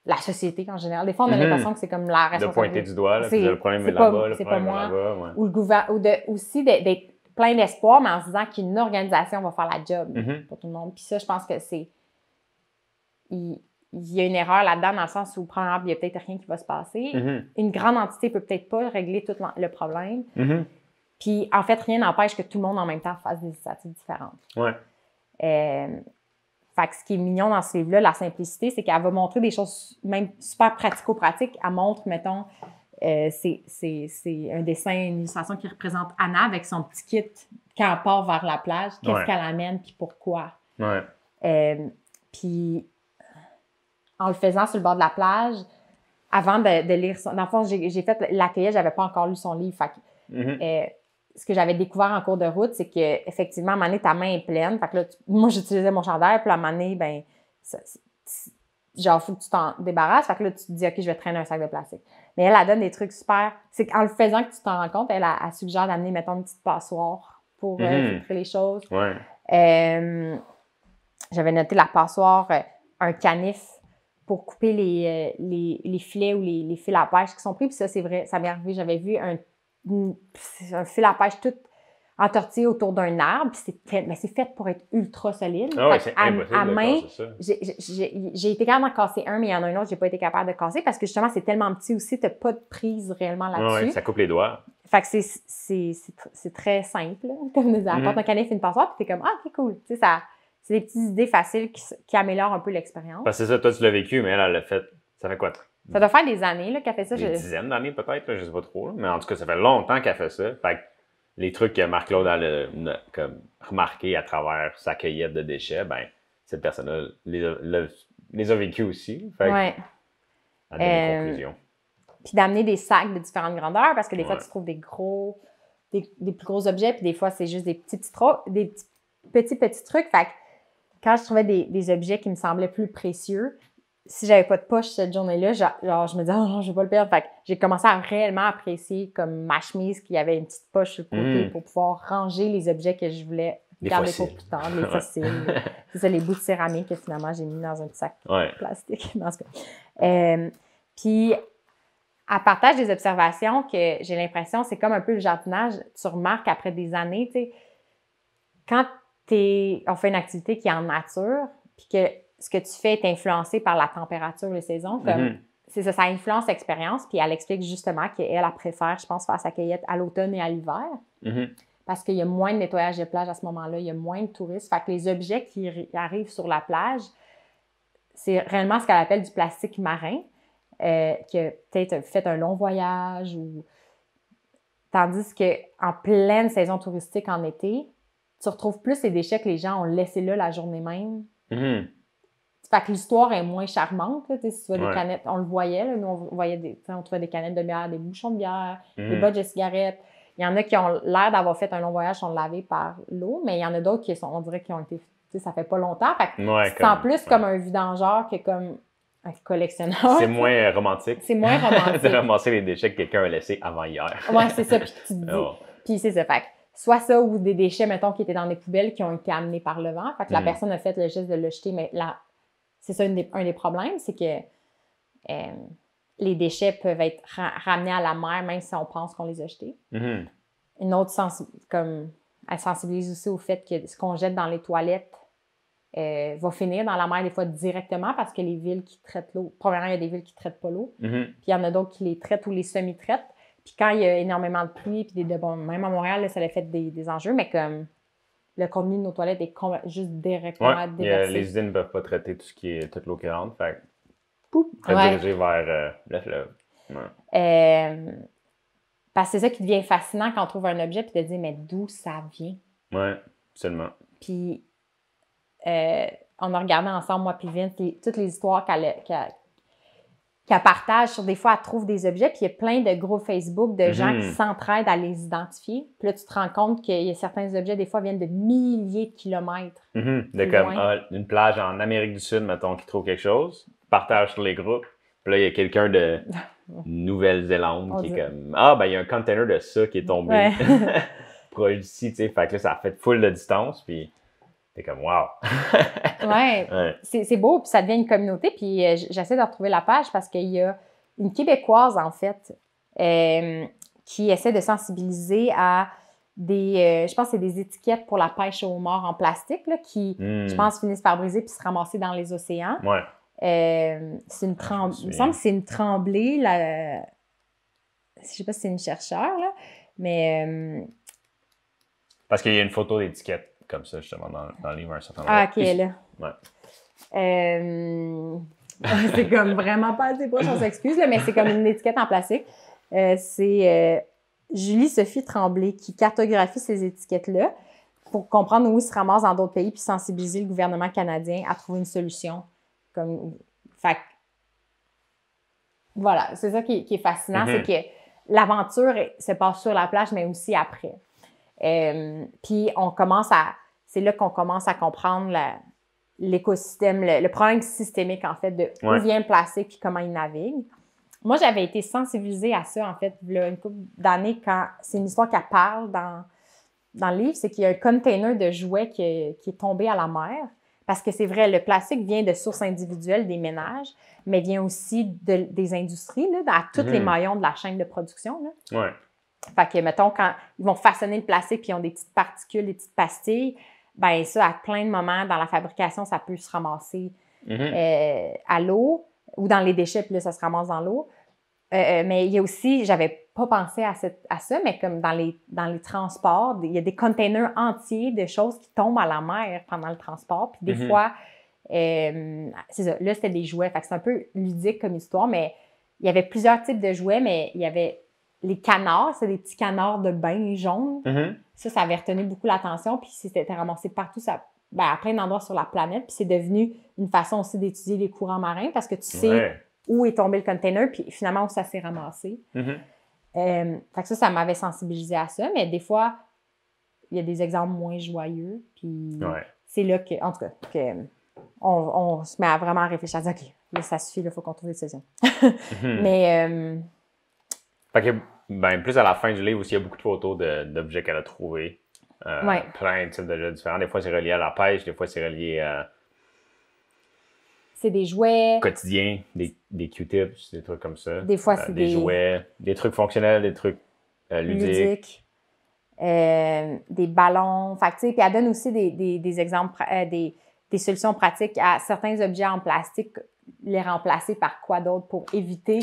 la société en général. Des fois, on a l'impression que c'est comme la responsabilité. De pointer du doigt, là, c'est, le problème c'est est pas, là-bas, le c'est problème pas est moi. là-bas. Ouais. Ou le gouvernement, aussi d'être plein d'espoir, mais en se disant qu'une organisation va faire la job pour tout le monde. Puis ça, je pense que c'est... Il y a une erreur là-dedans dans le sens où, premièrement, il y a peut-être rien qui va se passer. Une grande entité peut peut-être pas régler tout le problème. Puis, en fait, rien n'empêche que tout le monde, en même temps, fasse des initiatives différentes. Ouais. Fait que ce qui est mignon dans ce livre-là, la simplicité, c'est qu'elle va montrer des choses même super pratico-pratiques. Elle montre, mettons, c'est un dessin, une illustration qui représente Anna avec son petit kit quand elle part vers la plage. Qu'est-ce qu'elle amène, puis pourquoi. Puis, en le faisant sur le bord de la plage, avant de lire son... Dans le fond, j'ai fait l'accueil, j'avais pas encore lu son livre. Fait que, ce que j'avais découvert en cours de route, c'est qu'effectivement, à un moment donné, ta main est pleine. Fait que là, moi, j'utilisais mon chandail, puis à un moment donné, ben, genre, faut que tu t'en débarrasses. Fait que là, tu te dis, OK, je vais traîner un sac de plastique. Mais elle donne des trucs super. C'est qu'en le faisant que tu t'en rends compte, elle suggère d'amener, mettons, une petite passoire pour filtrer les choses. J'avais noté la passoire, un canif pour couper les filets ou les fils à pêche qui sont pris. Puis ça, c'est vrai, ça m'est arrivé. J'avais vu un fil à pêche tout entortillé autour d'un arbre. Puis c'est fait pour être ultra solide. Ah ouais, c'est impossible de main, casser ça. j'ai été capable d'en casser un, mais il y en a un autre, j'ai pas été capable de casser parce que justement, c'est tellement petit aussi, t'as pas de prise réellement là-dessus. Ouais, ça coupe les doigts. Fait que c'est très simple, là, comme de dire, apporte un canif et une passoire, puis t'es comme, ah, ok, cool. Tu sais, c'est des petites idées faciles qui améliorent un peu l'expérience. Parce que c'est ça, toi, tu l'as vécu, mais elle l'a fait. Ça fait quoi? Ça doit faire des années là, qu'elle fait ça. Des dizaines d'années peut-être, là, je sais pas trop. Là. Mais en tout cas, ça fait longtemps qu'elle fait ça. Fait que les trucs que Marc-Claude a comme remarqué à travers sa cueillette de déchets, ben cette personne-là les a vécus aussi. Fait que elle a donné des conclusions. Puis d'amener des sacs de différentes grandeurs, parce que des fois, tu trouves des plus gros objets, puis des fois, c'est juste des petits trucs. Fait que quand je trouvais des objets qui me semblaient plus précieux, si j'avais pas de poche cette journée-là, genre je me disais, oh non, je vais pas le perdre. Fait que j'ai commencé à réellement apprécier comme ma chemise qui avait une petite poche sur le côté pour pouvoir ranger les objets que je voulais garder pour plus tard, les fossiles. C'est ça, les bouts de céramique que finalement j'ai mis dans un petit sac plastique. Dans ce cas. Puis, elle partage des observations que j'ai l'impression, c'est comme un peu le jardinage. Tu remarques après des années, tu sais, quand on fait une activité qui est en nature, puis que ce que tu fais est influencé par la température, les saisons, comme c'est ça influence l'expérience, puis elle explique justement qu'elle préfère, je pense, faire sa cueillette à l'automne et à l'hiver, parce qu'il y a moins de nettoyage de plage à ce moment-là, il y a moins de touristes, fait que les objets qui arrivent sur la plage, c'est réellement ce qu'elle appelle du plastique marin, qui a peut-être fait un long voyage, tandis qu'en pleine saison touristique en été, tu retrouves plus les déchets que les gens ont laissés là la journée même. Fait que l'histoire est moins charmante. Là, si tu vois des canettes, on le voyait, là, nous on voyait on trouvait des canettes de bière, des bouchons de bière, des bottes de cigarettes. Il y en a qui ont l'air d'avoir fait un long voyage, sont lavés par l'eau, mais il y en a d'autres qui on dirait qu'ils ont été, ça fait pas longtemps. Fait que tu sens plus comme un vidangeur que comme un collectionneur. C'est moins romantique. C'est moins romantique. De ramasser les déchets que quelqu'un a laissés avant hier. Ouais, c'est ça, puis tu te dis. Puis c'est ça, fait que soit ça ou des déchets, mettons, qui étaient dans des poubelles qui ont été amenés par le vent. Fait que la personne a fait le geste de le jeter, mais là, c'est ça un des problèmes, c'est que les déchets peuvent être ramenés à la mer même si on pense qu'on les a jetés. Une autre Elle sensibilise aussi au fait que ce qu'on jette dans les toilettes va finir dans la mer des fois directement parce que les villes qui traitent l'eau, premièrement, il y a des villes qui ne traitent pas l'eau, puis il y en a d'autres qui les traitent ou les semi-traitent. Puis quand il y a énormément de pluie, puis bon, même à Montréal, là, ça a fait des enjeux, mais comme le contenu de nos toilettes est juste directement déversé. Les usines ne peuvent pas traiter tout ce qui est toute l'eau qui rentre, fait rediriger vers le fleuve. Parce que c'est ça qui devient fascinant quand on trouve un objet, puis de dire, mais d'où ça vient? Oui, absolument. Puis on a regardé ensemble, moi puis Vince, toutes les histoires qu'elle partage sur des fois, elle trouve des objets, puis il y a plein de groupes Facebook de gens qui s'entraident à les identifier. Puis là, tu te rends compte qu'il y a certains objets, des fois, viennent de milliers de kilomètres. De comme une plage en Amérique du Sud, mettons, qui trouve quelque chose, partage sur les groupes. Puis là, il y a quelqu'un de Nouvelle-Zélande qui est comme il y a un container de ça qui est tombé proche d'ici, tu sais. Fait que là, ça a fait full de distance, puis t'es comme wow! C'est beau, puis ça devient une communauté. Puis j'essaie de retrouver la page parce qu'il y a une Québécoise, en fait, qui essaie de sensibiliser à je pense que c'est des étiquettes pour la pêche au homard en plastique, là, qui, je pense, finissent par briser puis se ramasser dans les océans. C'est une tremblée. Il me semble que c'est une tremblée. Je ne sais pas si c'est une chercheure, là, mais. Parce qu'il y a une photo d'étiquette comme ça, justement, dans le livre à un certain moment. Ah, ok, là. C'est comme vraiment pas assez proche, on s'excuse, là, mais c'est comme une étiquette en plastique. C'est Julie-Sophie Tremblay qui cartographie ces étiquettes-là pour comprendre où ils se ramassent dans d'autres pays puis sensibiliser le gouvernement canadien à trouver une solution. Fait voilà, c'est ça qui est fascinant, c'est que l'aventure se passe sur la plage, mais aussi après. Puis c'est là qu'on commence à comprendre l'écosystème, le problème systémique, en fait, de où vient le plastique puis comment il navigue. Moi, j'avais été sensibilisée à ça, en fait, il y a une couple d'années, quand c'est une histoire qu'elle parle dans le livre, c'est qu'il y a un container de jouets qui est tombé à la mer. Parce que c'est vrai, le plastique vient de sources individuelles des ménages, mais vient aussi des industries, là, à tous les maillons de la chaîne de production. Là. Fait que, mettons, quand ils vont façonner le plastique puis ils ont des petites particules, des petites pastilles, ben ça, à plein de moments dans la fabrication, ça peut se ramasser à l'eau ou dans les déchets, puis là, ça se ramasse dans l'eau. Mais il y a aussi, j'avais pas pensé à ça, mais comme dans les transports, il y a des containers entiers de choses qui tombent à la mer pendant le transport. Puis des fois, c'est ça, là, c'était des jouets. Fait que c'est un peu ludique comme histoire, mais il y avait plusieurs types de jouets, mais il y avait les canards, c'est des petits canards de bain jaunes. Ça avait retenu beaucoup l'attention, puis c'était ramassé partout, à plein d'endroits sur la planète. Puis c'est devenu une façon aussi d'étudier les courants marins parce que tu sais où est tombé le container, puis finalement où ça s'est ramassé. Fait que ça m'avait sensibilisé à ça, mais des fois, il y a des exemples moins joyeux, puis c'est là que, en tout cas, on se met à vraiment réfléchir à dire, OK, là, ça suffit, il faut qu'on trouve des solutions. Mais... Fait que, plus à la fin du livre aussi, il y a beaucoup de photos d'objets qu'elle a trouvés. Plein de types d'objets différents. Des fois, c'est relié à la pêche, des fois, c'est relié à... C'est des jouets. Quotidiens, des Q-tips, des trucs comme ça. Des fois, c'est des jouets, des trucs fonctionnels, des trucs ludiques. Des ballons. Fait que, tu sais, puis elle donne aussi des exemples, des solutions pratiques à certains objets en plastique, les remplacer par quoi d'autre pour éviter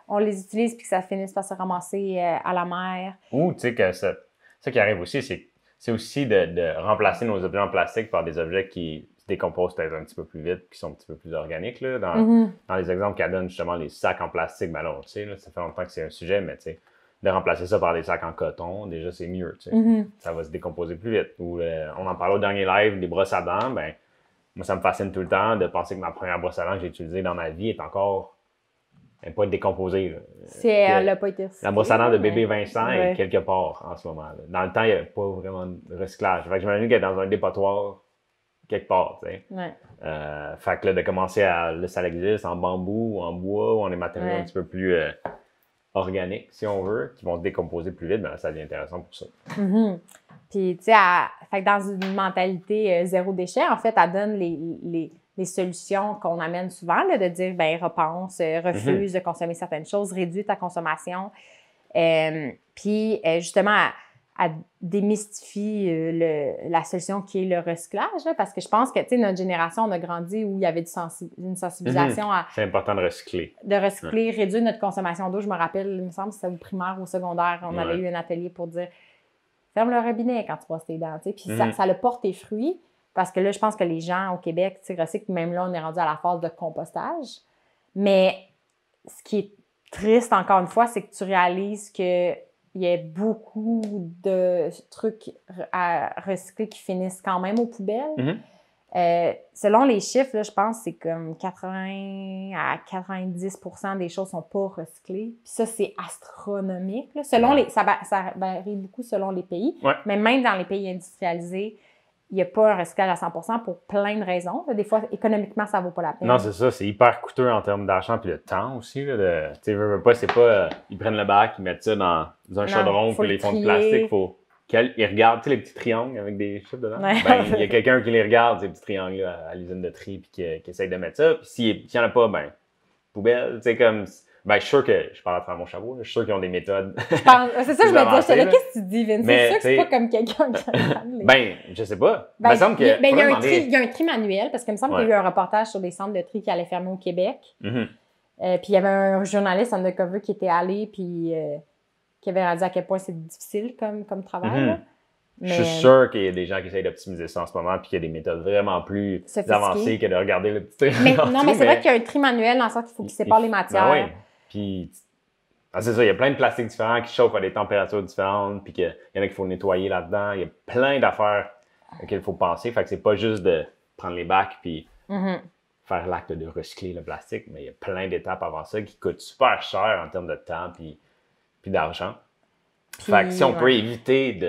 qu'on les utilise puis que ça finisse par se ramasser à la mer. Ou, tu sais, que ça qui arrive aussi, c'est aussi de remplacer nos objets en plastique par des objets qui se décomposent peut-être un petit peu plus vite, qui sont un petit peu plus organiques. Là. Dans les exemples qu'elle donne, justement, les sacs en plastique, ben là, on le sait, là, ça fait longtemps que c'est un sujet, mais tu sais, de remplacer ça par des sacs en coton, déjà, c'est mieux. Tu sais. Ça va se décomposer plus vite. Ou on en parlait au dernier live, des brosses à dents, ben moi, ça me fascine tout le temps de penser que ma première brosse à dents que j'ai utilisée dans ma vie est encore... Elle n'est pas décomposée. Elle n'a pas été recyclée. La brosse à dents de bébé Vincent est quelque part en ce moment. Là. Dans le temps, il n'y avait pas vraiment de recyclage. Fait que j'imagine qu'elle est dans un dépotoir quelque part. Tu sais. Fait que là, de commencer à... Là, ça existe en bambou ou en bois ou en des matériaux un petit peu plus organiques, si on veut, qui vont se décomposer plus vite. Ben là, ça devient intéressant pour ça. Puis, tu sais, fait que dans une mentalité zéro déchet, en fait, elle donne les solutions qu'on amène souvent, là, de dire, ben repense, refuse de consommer certaines choses, réduis ta consommation. Puis, justement, elle démystifie la solution qui est le recyclage, là, parce que je pense que, tu sais, notre génération, on a grandi où il y avait une sensibilisation à... C'est important de recycler. De recycler, réduire notre consommation d'eau. Je me rappelle, il me semble que c'était au primaire ou au secondaire, on avait eu un atelier pour dire « ferme le robinet quand tu brosses tes dents », tu sais, puis ça le porte tes fruits, parce que là, je pense que les gens au Québec, tu sais, recyclent, même là, on est rendu à la phase de compostage, mais ce qui est triste, encore une fois, c'est que tu réalises que il y a beaucoup de trucs à recycler qui finissent quand même aux poubelles. Selon les chiffres, là, je pense que c'est comme 80 à 90% des choses ne sont pas recyclées. Puis ça, c'est astronomique. Là. Ça varie beaucoup selon les pays. Ouais. Mais même dans les pays industrialisés, il n'y a pas un recyclage à 100% pour plein de raisons. Des fois, économiquement, ça ne vaut pas la peine. Non, c'est ça. C'est hyper coûteux en termes d'argent puis de temps aussi. Tu sais, c'est pas... ils prennent le bac, ils mettent ça dans un chaudron puis les fonds de plastique. Ils regardent, tu sais, les petits triangles avec des chiffres dedans. Ouais. Ben, il y a quelqu'un qui les regarde, ces petits triangles-là, à l'usine de tri puis qui essaye de mettre ça. Puis s'il n'y en a pas, ben, poubelle. Tu sais, comme... Ben, je suis sûr que... Je parle à travers mon chapeau. Là, je suis sûr qu'ils ont des méthodes. C'est ça, je me disais. Qu'est-ce que tu dis, Vince? C'est sûr que c'est pas comme quelqu'un qui regarde. Ben, je sais pas. Ben, il me semble que... il y a un tri manuel, parce qu'il me semble qu'il y a eu un reportage sur des centres de tri qui allaient fermer au Québec. Puis il y avait un journaliste undercover qui était allé, puis qui avait dit à quel point c'est difficile comme travail. Là. Mais, je suis sûr qu'il y a des gens qui essayent d'optimiser ça en ce moment, puis qu'il y a des méthodes vraiment plus avancées que de regarder le petit tri. Mais c'est vrai qu'il y a un tri manuel dans le sens qu'il faut qu'ils séparent les matières. Ben oui. Puis, c'est ça, il y a plein de plastiques différents qui chauffent à des températures différentes, puis qu'il y en a qu'il faut nettoyer là-dedans. Il y a plein d'affaires auxquelles il faut penser. Fait que c'est pas juste de prendre les bacs puis faire l'acte de recycler le plastique, mais il y a plein d'étapes avant ça qui coûtent super cher en termes de temps puis d'argent. Fait que si on peut éviter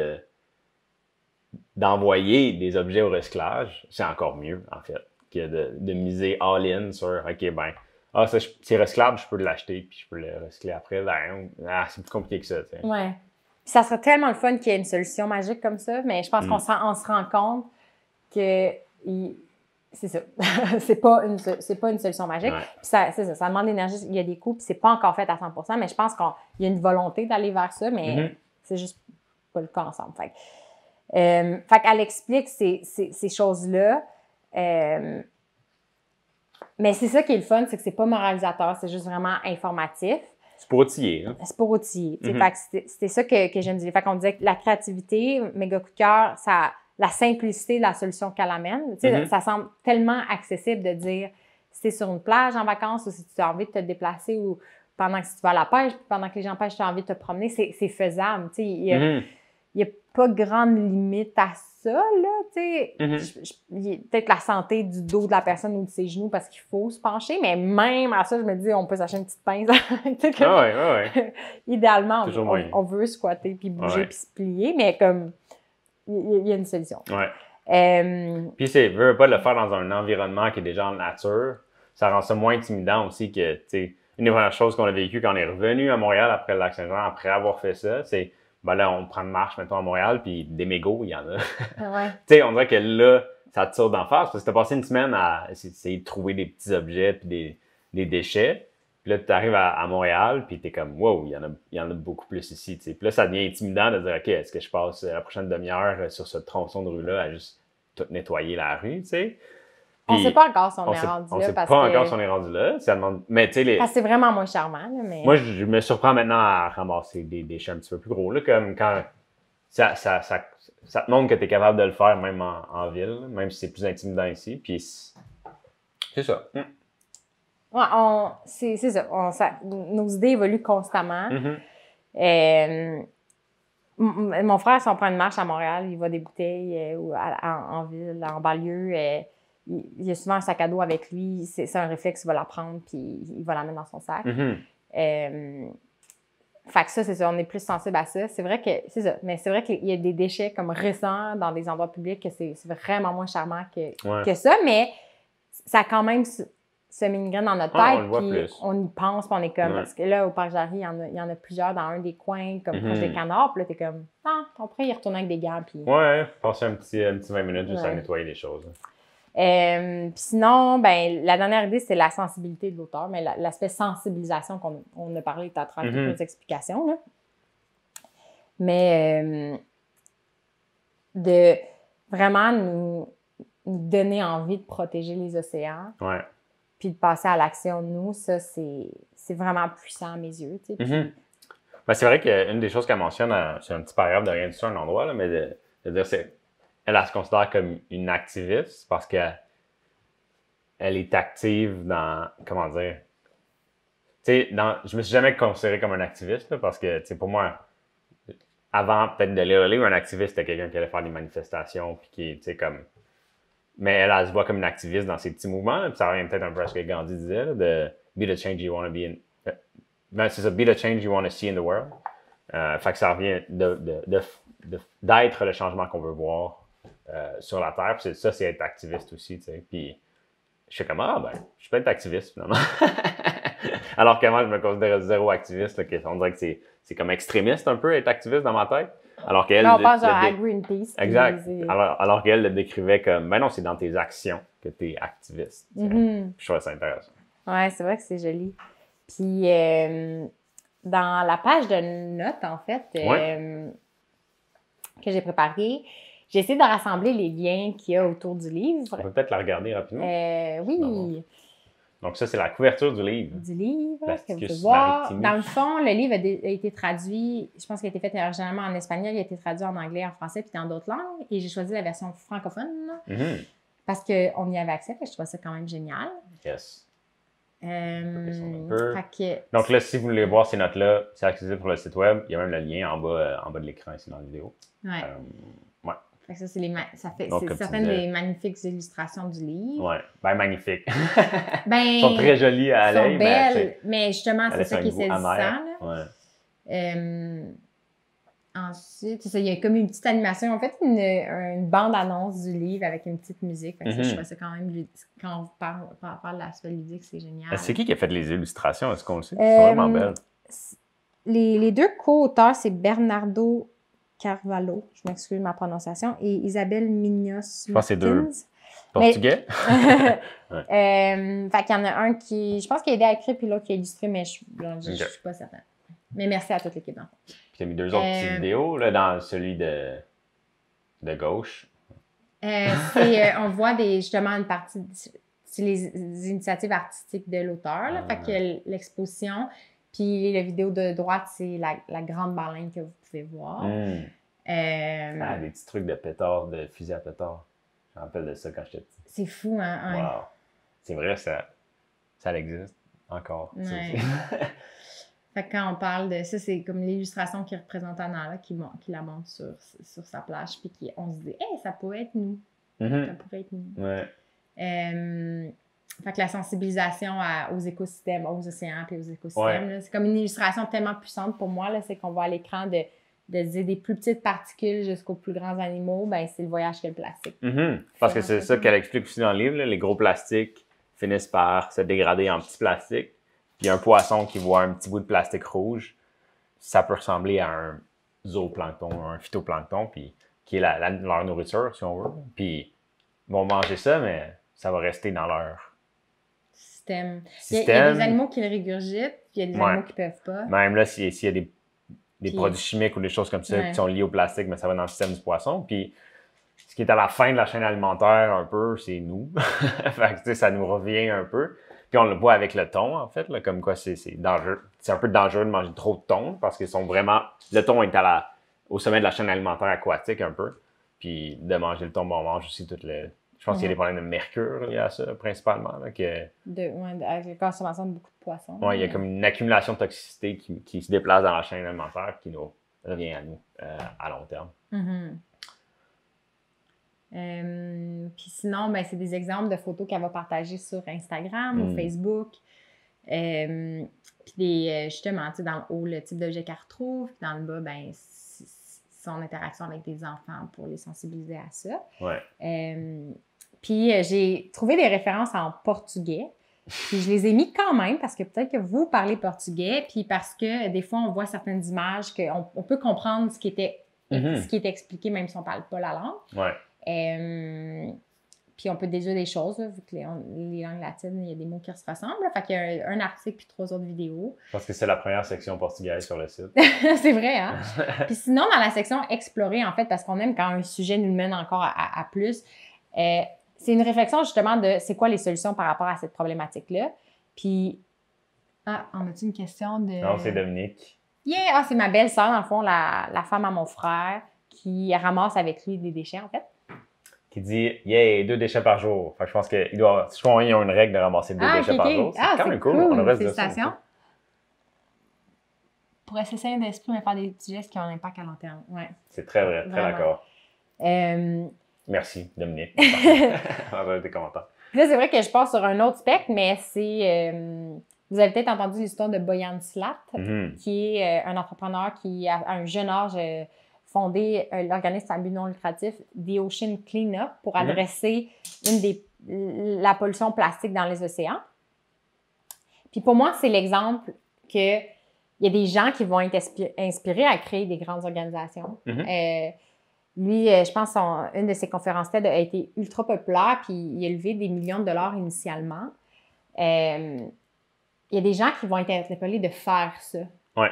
d'envoyer des objets au recyclage, c'est encore mieux, en fait, que de miser all-in sur, OK, ben, ça, c'est recyclable, je peux l'acheter, puis je peux le recycler après. Ben, c'est plus compliqué que ça, tu sais. Ouais. Puis ça serait tellement le fun qu'il y ait une solution magique comme ça, mais je pense qu'on se rend compte que c'est ça. c'est pas une solution magique. Ouais. Puis ça demande de l'énergie, il y a des coûts, puis c'est pas encore fait à 100%, mais je pense qu'il y a une volonté d'aller vers ça, mais c'est juste pas le cas ensemble. Fait qu'elle explique ces choses-là. Mais c'est ça qui est le fun, c'est que c'est pas moralisateur, c'est juste vraiment informatif. C'est pour outiller. Hein? C'est pour outiller. Fait que c'était ça que j'aime dire. Fait qu'on disait que la créativité, méga coup de cœur, la simplicité de la solution qu'elle amène, ça semble tellement accessible de dire si tu es sur une plage en vacances ou si tu as envie de te déplacer ou pendant que tu vas à la pêche, pendant que les gens pêchent, tu as envie de te promener, c'est faisable. Il n'y a pas grande limite à ça, là, peut-être la santé du dos de la personne ou de ses genoux parce qu'il faut se pencher, mais même à ça, je me dis, on peut s'acheter une petite pince. Idéalement, on veut squatter, puis bouger, puis se plier, mais comme, il y a une solution. Puis veut pas le faire dans un environnement qui est déjà en nature, ça rend ça moins intimidant aussi que, tu sais, une des premières choses qu'on a vécues quand on est revenu à Montréal après le Lac-Saint-Jean, après avoir fait ça, c'est ben là, on prend une marche, mettons, à Montréal, puis des mégots, il y en a. Tu sais, on dirait que là, ça te tire d'en face, parce que t'as passé une semaine à essayer de trouver des petits objets puis des déchets. Puis là, tu arrives à Montréal, puis t'es comme, wow, il y en a beaucoup plus ici, tu sais. Puis là, ça devient intimidant de dire, OK, est-ce que je passe la prochaine demi-heure sur ce tronçon de rue-là à juste tout nettoyer la rue, tu sais? On ne sait pas encore si on est rendu là. On sait pas encore si on est rendu là. Ça demande... Mais, tu sais, parce que c'est vraiment moins charmant. Là, mais... Moi, je me surprends maintenant à ramasser des déchets un petit peu plus gros. Là, comme quand ça te montre que tu es capable de le faire même en ville, même si c'est plus intimidant ici. Puis c'est ça. Ouais, c'est ça. Nos idées évoluent constamment. Mon frère, si on prend une marche à Montréal, il va des bouteilles en ville, en banlieue. Il a souvent un sac à dos avec lui. C'est un réflexe, il va la prendre puis il va la mettre dans son sac. Fait que ça, c'est ça. On est plus sensible à ça. C'est vrai que c'est ça. Mais c'est vrai qu'il y a des déchets comme récents dans des endroits publics que c'est vraiment moins charmant que ça. Mais ça a quand même semé une graine dans notre tête. Puis on y pense, puis on est comme... Parce que là, au Parc Jarry, il y en a plusieurs dans un des coins, comme proche des canards. Puis là, t'es comme... on pourrait y retourner avec des gants. Puis... passer un petit 20 minutes juste à nettoyer les choses. Puis sinon, ben la dernière idée, c'est la sensibilité de l'auteur, mais l'aspect sensibilisation qu'on a parlé à travers toutes nos explications. Là. Mais de vraiment nous donner envie de protéger les océans. Ouais. Puis de passer à l'action, nous, ça, c'est vraiment puissant à mes yeux. Tu sais. Mm-hmm. Ben, c'est vrai qu'une des choses qu'elle mentionne, c'est un petit paragraphe de rien du tout, un endroit, là, mais de dire elle se considère comme une activiste parce qu'elle est active dans, comment dire, tu sais, je me suis jamais considéré comme un activiste, là, parce que, tu sais, pour moi, avant peut-être de lire le livre, un activiste, c'était quelqu'un qui allait faire des manifestations, puis qui, tu sais, comme, mais elle se voit comme une activiste dans ses petits mouvements, là, puis ça revient peut-être un peu à ce que Gandhi disait, là, de be the change you want to be in, ben, c'est ça, be the change you want to see in the world. Fait que ça revient d'être le changement qu'on veut voir sur la Terre. Puis ça, c'est être activiste aussi, tu sais. Puis je suis comme, ah, ben, je peux être activiste, finalement. Alors que moi, je me considère zéro activiste. Là, on dirait que c'est comme extrémiste un peu, être activiste dans ma tête. Alors qu'elle... Là, on pense genre à Greenpeace. Exact. Alors qu'elle le décrivait comme, ben non, c'est dans tes actions que tu es activiste. Mm-hmm. Je trouve ça intéressant. Ouais, c'est vrai que c'est joli. Puis, dans la page de notes, en fait, que j'ai préparée, j'ai essayé de rassembler les liens qu'il y a autour du livre. On peut peut-être la regarder rapidement. Oui. Donc, ça, c'est la couverture du livre. Du livre, que vous pouvez Plasticus voir. Maritimus. Dans le fond, le livre a été traduit, je pense qu'il a été fait originalement en espagnol, il a été traduit en anglais, en français, puis dans d'autres langues. Et j'ai choisi la version francophone, Mm-hmm. parce qu'on y avait accès, et je trouvais ça quand même génial. Yes. Que... Donc là, si vous voulez voir ces notes-là, c'est accessible sur le site web. Il y a même le lien en bas de l'écran ici dans la vidéo. Ouais. Ouais. Fait que ça, c'est Donc, certaines des magnifiques illustrations du livre. Ouais. Ben, magnifique. Ben, Ils sont très jolies à l'œil. Sont belles, mais justement, c'est ça qui est saisissant. Là. Ouais. Ensuite, il y a comme une petite animation. En fait, une bande-annonce du livre avec une petite musique. Fait que ça, je trouve ça quand même... Quand on parle de l'aspect ludique, c'est génial. C'est qui a fait les illustrations? Est-ce qu'on le sait? Elles sont vraiment belles. Les deux co-auteurs, c'est Bernardo Carvalho, je m'excuse de ma prononciation, et Isabelle Mignos. Je pense que c'est deux portugais. Fait qu'il y en a un qui, je pense qu'il a aidé à écrire, puis l'autre qui a illustré, mais je suis pas certaine. Mais merci à toute l'équipe. Puis tu as mis deux autres petites vidéos là, dans celui de gauche. On voit justement une partie, c'est les initiatives artistiques de l'auteur. Fait que l'exposition, puis la vidéo de droite, c'est la grande baleine que vous pouvez voir. Des petits trucs de pétard, de fusil à pétard. Je me rappelle de ça quand j'étais petit. C'est fou, hein? Ouais. Wow. C'est vrai, ça existe encore. Ouais. Fait que quand on parle de ça, c'est comme l'illustration qui représente Anna, qui la montre sur sa plage, puis on se dit, hey, ça pourrait être nous. Mm-hmm. Ça pourrait être nous. Ouais. Fait que la sensibilisation aux écosystèmes, aux océans et aux écosystèmes, là, c'est comme une illustration tellement puissante pour moi, là, c'est qu'on voit à l'écran de dire des plus petites particules jusqu'aux plus grands animaux, ben c'est le voyage que le plastique. Mm-hmm. Parce que c'est ça qu'elle explique aussi dans le livre, là, les gros plastiques finissent par se dégrader en petits plastiques. Puis un poisson qui voit un petit bout de plastique rouge, ça peut ressembler à un zooplancton, un phytoplancton, puis qui est leur nourriture, si on veut. Puis ils vont manger ça, mais ça va rester dans leur système. Il y a des animaux qui le régurgitent, puis il y a des animaux qui ne peuvent pas. Même là, s'il y a des produits chimiques ou des choses comme ça qui sont liés au plastique, mais ça va dans le système du poisson. Puis ce qui est à la fin de la chaîne alimentaire un peu, c'est nous. Fait que, ça nous revient un peu. Puis on le voit avec le thon, en fait, là, comme quoi c'est dangereux. C'est un peu dangereux de manger trop de thon parce qu'ils sont vraiment... Le thon est au sommet de la chaîne alimentaire aquatique un peu. Puis de manger le thon, on mange aussi tout le... Je pense qu'il y a des problèmes de mercure liés à ça, principalement. Là, avec la consommation de beaucoup de poissons. Oui, il y a comme une accumulation de toxicité qui se déplace dans la chaîne alimentaire qui nous revient à nous à long terme. Mm-hmm. Puis sinon, ben, c'est des exemples de photos qu'elle va partager sur Instagram ou Facebook. Puis justement, tu sais, dans le haut, le type d'objet qu'elle retrouve. Puis dans le bas, ben, son interaction avec des enfants pour les sensibiliser à ça. Ouais. Puis j'ai trouvé des références en portugais. Puis je les ai mis quand même parce que peut-être que vous parlez portugais, puis parce que des fois, on voit certaines images qu'on peut comprendre ce qui est expliqué, même si on ne parle pas la langue. Ouais. puis on peut déduire des choses, là, vu que les langues latines, il y a des mots qui se ressemblent. Là. Fait qu'il y a un article puis 3 autres vidéos. Je pense que c'est la première section portugaise sur le site. C'est vrai, hein? Puis sinon, dans la section explorer, en fait, parce qu'on aime quand un sujet nous mène encore à plus, c'est une réflexion justement de c'est quoi les solutions par rapport à cette problématique-là. Puis, on a-tu une question de... Non, c'est Dominique. Yeah! C'est ma belle-sœur, dans le fond, la femme à mon frère, qui ramasse avec lui des déchets, en fait. Qui dit « Yeah, 2 déchets par jour ». Fait que je pense qu'ils ont une règle de ramasser 2 déchets par jour. C'est quand même cool. On devrait se dire ça. Pour essayer d'esprit, mais faire des petits gestes qui ont un impact à long terme. Ouais. C'est très vrai, très d'accord. Merci, Dominique. Tes commentaires. Là, c'est vrai que je passe sur un autre spectre, mais c'est... vous avez peut-être entendu l'histoire de Boyan Slat, qui est un entrepreneur qui, à un jeune âge, fondé l'organisme à but non lucratif The Ocean Cleanup pour adresser la pollution plastique dans les océans. Puis pour moi, c'est l'exemple que il y a des gens qui vont être inspirés à créer des grandes organisations. Lui, je pense une de ses conférences TED a été ultra populaire, puis il a levé des millions de dollars initialement. Il y a des gens qui vont être interpellés de faire ça. Ouais.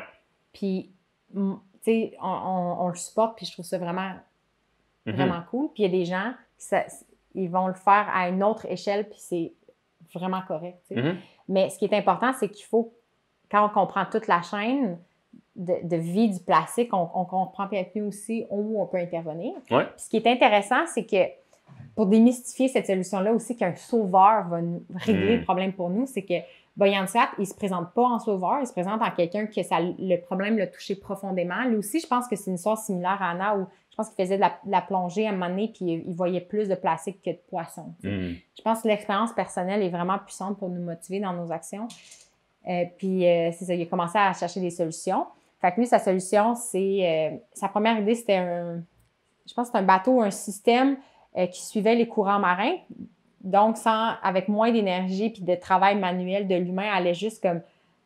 Puis, tu sais, on le supporte, puis je trouve ça vraiment, vraiment cool. Puis il y a des gens ils vont le faire à une autre échelle, puis c'est vraiment correct. Tu sais. Mais ce qui est important, c'est qu'il faut, quand on comprend toute la chaîne de vie du plastique, on comprend peut-être mieux aussi où on peut intervenir. Ouais. Puis ce qui est intéressant, c'est que pour démystifier cette solution-là aussi, qu'un sauveur va régler le problème pour nous, c'est que Boyan Slat, il ne se présente pas en sauveur, il se présente en quelqu'un que le problème l'a touché profondément. Lui aussi, je pense que c'est une histoire similaire à Anna, où je pense qu'il faisait de la plongée à un moment donné, puis il voyait plus de plastique que de poissons. Je pense que l'expérience personnelle est vraiment puissante pour nous motiver dans nos actions. Puis c'est ça, il a commencé à chercher des solutions. Fait que lui, sa solution, c'est... sa première idée, c'était je pense que c'est un bateau, un système qui suivait les courants marins. Donc, avec moins d'énergie puis de travail manuel de l'humain, allait juste comme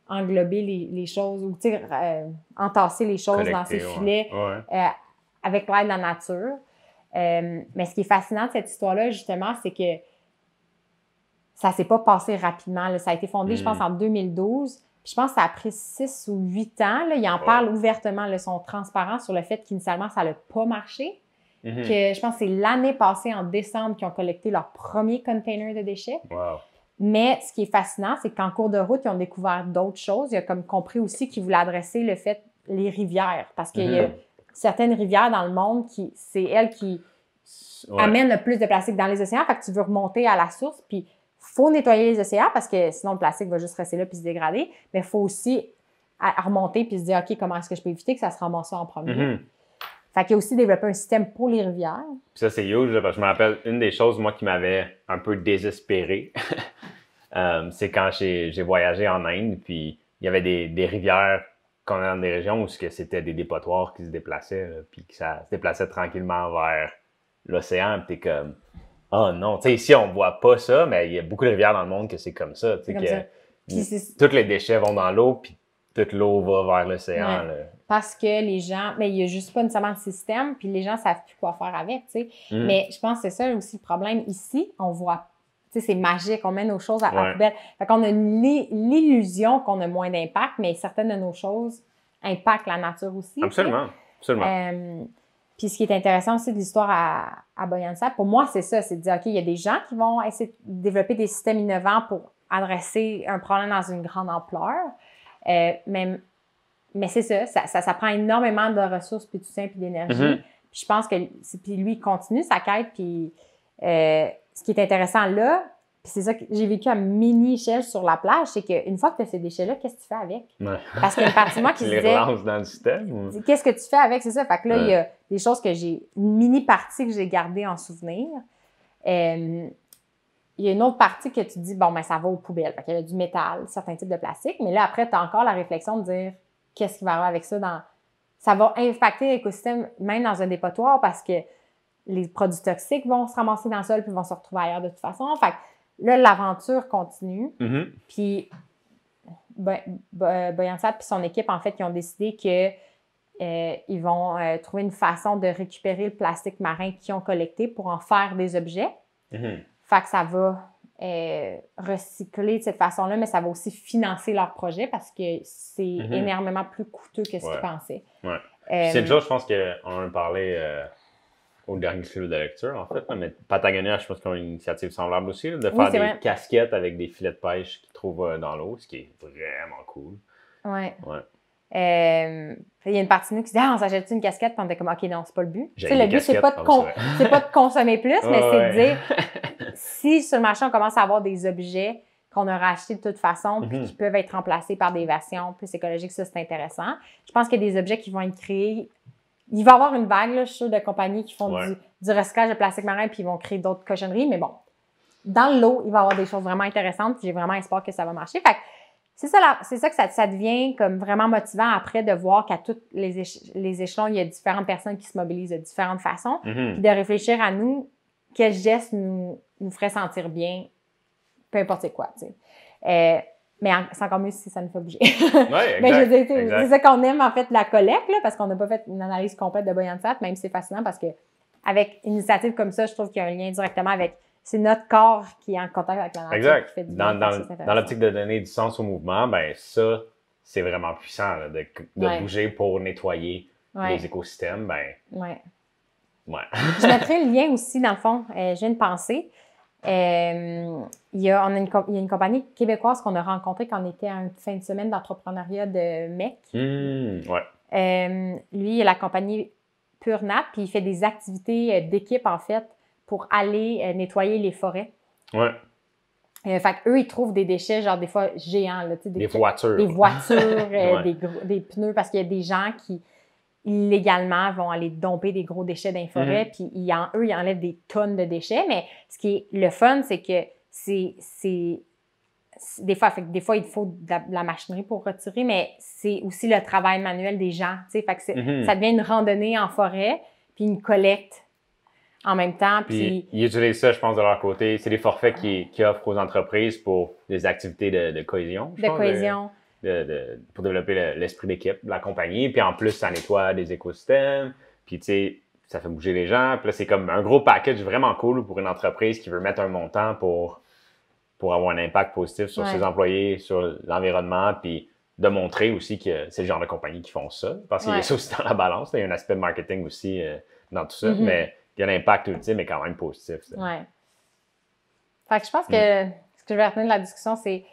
englober les choses ou entasser les choses dans ses filets avec l'aide de la nature. Mais ce qui est fascinant de cette histoire-là, justement, c'est que ça ne s'est pas passé rapidement. Là. Ça a été fondé, je pense, en 2012. Puis je pense que ça a pris 6 ou 8 ans. Là. Ils en parlent ouvertement. Ils sont transparents sur le fait qu'initialement, ça n'a pas marché. Que je pense que c'est l'année passée, en décembre, qu'ils ont collecté leur premier container de déchets. Wow. Mais ce qui est fascinant, c'est qu'en cours de route, ils ont découvert d'autres choses. Ils ont comme compris aussi qu'ils voulaient adresser le fait, les rivières. Parce qu'il y a certaines rivières dans le monde, c'est elles qui amènent le plus de plastique dans les océans. Fait que tu veux remonter à la source, puis il faut nettoyer les océans parce que sinon le plastique va juste rester là puis se dégrader. Mais il faut aussi remonter puis se dire, OK, comment est-ce que je peux éviter que ça se ramasse en premier? Fait qu'il y a aussi développé un système pour les rivières. Puis ça, c'est huge, parce que je me rappelle, une des choses, moi, qui m'avait un peu désespéré, c'est quand j'ai voyagé en Inde, puis il y avait des rivières qu'on a dans des régions où c'était des dépotoirs qui se déplaçaient, là, puis que ça se déplaçait tranquillement vers l'océan, puis t'es comme, oh non, tu sais, ici, on voit pas ça, mais il y a beaucoup de rivières dans le monde que c'est comme ça, tu sais, tous les déchets vont dans l'eau, puis toute l'eau va vers l'océan. Ouais. Parce que les gens, mais il n'y a juste pas nécessairement de système, puis les gens ne savent plus quoi faire avec, tu sais. Mais je pense que c'est ça aussi le problème. Ici, on voit, tu sais, c'est magique, on met nos choses à la poubelle. Fait qu'on a l'illusion qu'on a moins d'impact, mais certaines de nos choses impactent la nature aussi. Absolument, absolument. Puis ce qui est intéressant aussi de l'histoire à Boyan Slat, pour moi, c'est ça, c'est de dire, OK, il y a des gens qui vont essayer de développer des systèmes innovants pour adresser un problème dans une grande ampleur. Mais c'est ça prend énormément de ressources, puis de soutien, puis d'énergie. Puis je pense que puis lui, il continue sa quête. Puis ce qui est intéressant là, puis c'est ça que j'ai vécu à mini-échelle sur la plage, c'est qu'une fois que tu as ces déchets-là, qu'est-ce que tu fais avec? Parce qu'il y a une partie de moi qui se disait... Tu les relances dans le système? Qu'est-ce que tu fais avec? C'est ça. Fait que là, il y a des choses une mini-partie que j'ai gardée en souvenir. Il y a une autre partie que tu dis, bon, ben ça va aux poubelles. Fait qu'il y a du métal, certains types de plastique. Mais là, après, tu as encore la réflexion de dire, qu'est-ce qui va arriver avec ça? Ça va impacter l'écosystème, même dans un dépotoir, parce que les produits toxiques vont se ramasser dans le sol puis vont se retrouver ailleurs de toute façon. Fait que là, l'aventure continue. Puis, Boyan Slat puis son équipe, en fait, ils ont décidé qu'ils vont trouver une façon de récupérer le plastique marin qu'ils ont collecté pour en faire des objets. Fait que ça va recycler de cette façon-là, mais ça va aussi financer leur projet parce que c'est énormément plus coûteux que ce qu'ils pensaient. Ouais. C'est une chose, je pense qu'on en a parlé au dernier club de lecture, en fait. Mais Patagonia, je pense qu'ils ont une initiative semblable aussi, là, de faire des casquettes avec des filets de pêche qu'ils trouvent dans l'eau, ce qui est vraiment cool. Ouais. Il y a une partie de nous qui se dit « Ah, on s'achète une casquette? » Puis on était comme « OK, non, c'est pas le but. » Le but, c'est pas de consommer plus, mais c'est de dire si sur le marché, on commence à avoir des objets qu'on a rachetés de toute façon puis qui peuvent être remplacés par des versions plus écologiques, ça, c'est intéressant. Je pense qu'il y a des objets qui vont être créés. Il va y avoir une vague, là, je suis sûre, de compagnies qui font du recyclage de plastique marin puis ils vont créer d'autres cochonneries. Mais bon, dans l'eau, il va y avoir des choses vraiment intéressantes puis j'ai vraiment espoir que ça va marcher. Fait que c'est ça que ça devient comme vraiment motivant après de voir qu'à tous les échelons, il y a différentes personnes qui se mobilisent de différentes façons. Puis de réfléchir à nous, quel geste nous ferait sentir bien, peu importe c'est quoi, tu sais. Mais c'est encore mieux si ça nous fait bouger. Mais je veux dire, c'est ça qu'on aime, en fait, la collecte, là, parce qu'on n'a pas fait une analyse complète de Buoyantsat, même si c'est fascinant parce que avec une initiative comme ça, je trouve qu'il y a un lien directement avec... C'est notre corps qui est en contact avec la nature qui fait du bien. Dans l'optique de donner du sens au mouvement, ben ça, c'est vraiment puissant, là, de bouger pour nettoyer les écosystèmes. Ben, Je mettrais le lien aussi, dans le fond, j'ai une pensée. Il y a une compagnie québécoise qu'on a rencontrée quand on était à une fin de semaine d'entrepreneuriat de MEC. Lui, il a la compagnie Pure Nat, puis il fait des activités d'équipe, en fait, pour aller nettoyer les forêts. Fait qu'eux, ils trouvent des déchets, genre des fois géants. Là, des voitures. Des voitures, des pneus, parce qu'il y a des gens qui, illégalement, vont aller domper des gros déchets dans les forêts, puis eux, ils enlèvent des tonnes de déchets. Mais ce qui est le fun, c'est que des fois, il faut de la machinerie pour retirer, mais c'est aussi le travail manuel des gens. Fait que ça devient une randonnée en forêt, puis une collecte en même temps. Puis ils utilisent ça, je pense, de leur côté. C'est des forfaits qu'ils offrent aux entreprises pour des activités de cohésion. Pour développer l'esprit d'équipe de la compagnie. Puis en plus, ça nettoie des écosystèmes. Puis tu sais, ça fait bouger les gens. Puis là, c'est comme un gros package vraiment cool pour une entreprise qui veut mettre un montant pour avoir un impact positif sur ses employés, sur l'environnement. Puis de montrer aussi que c'est le genre de compagnie qui font ça. Parce qu'il y a ça aussi dans la balance. Là. Il y a un aspect marketing aussi dans tout ça. Mais l'impact ultime est quand même positif. Fait que je pense que ce que je vais retenir de la discussion, c'est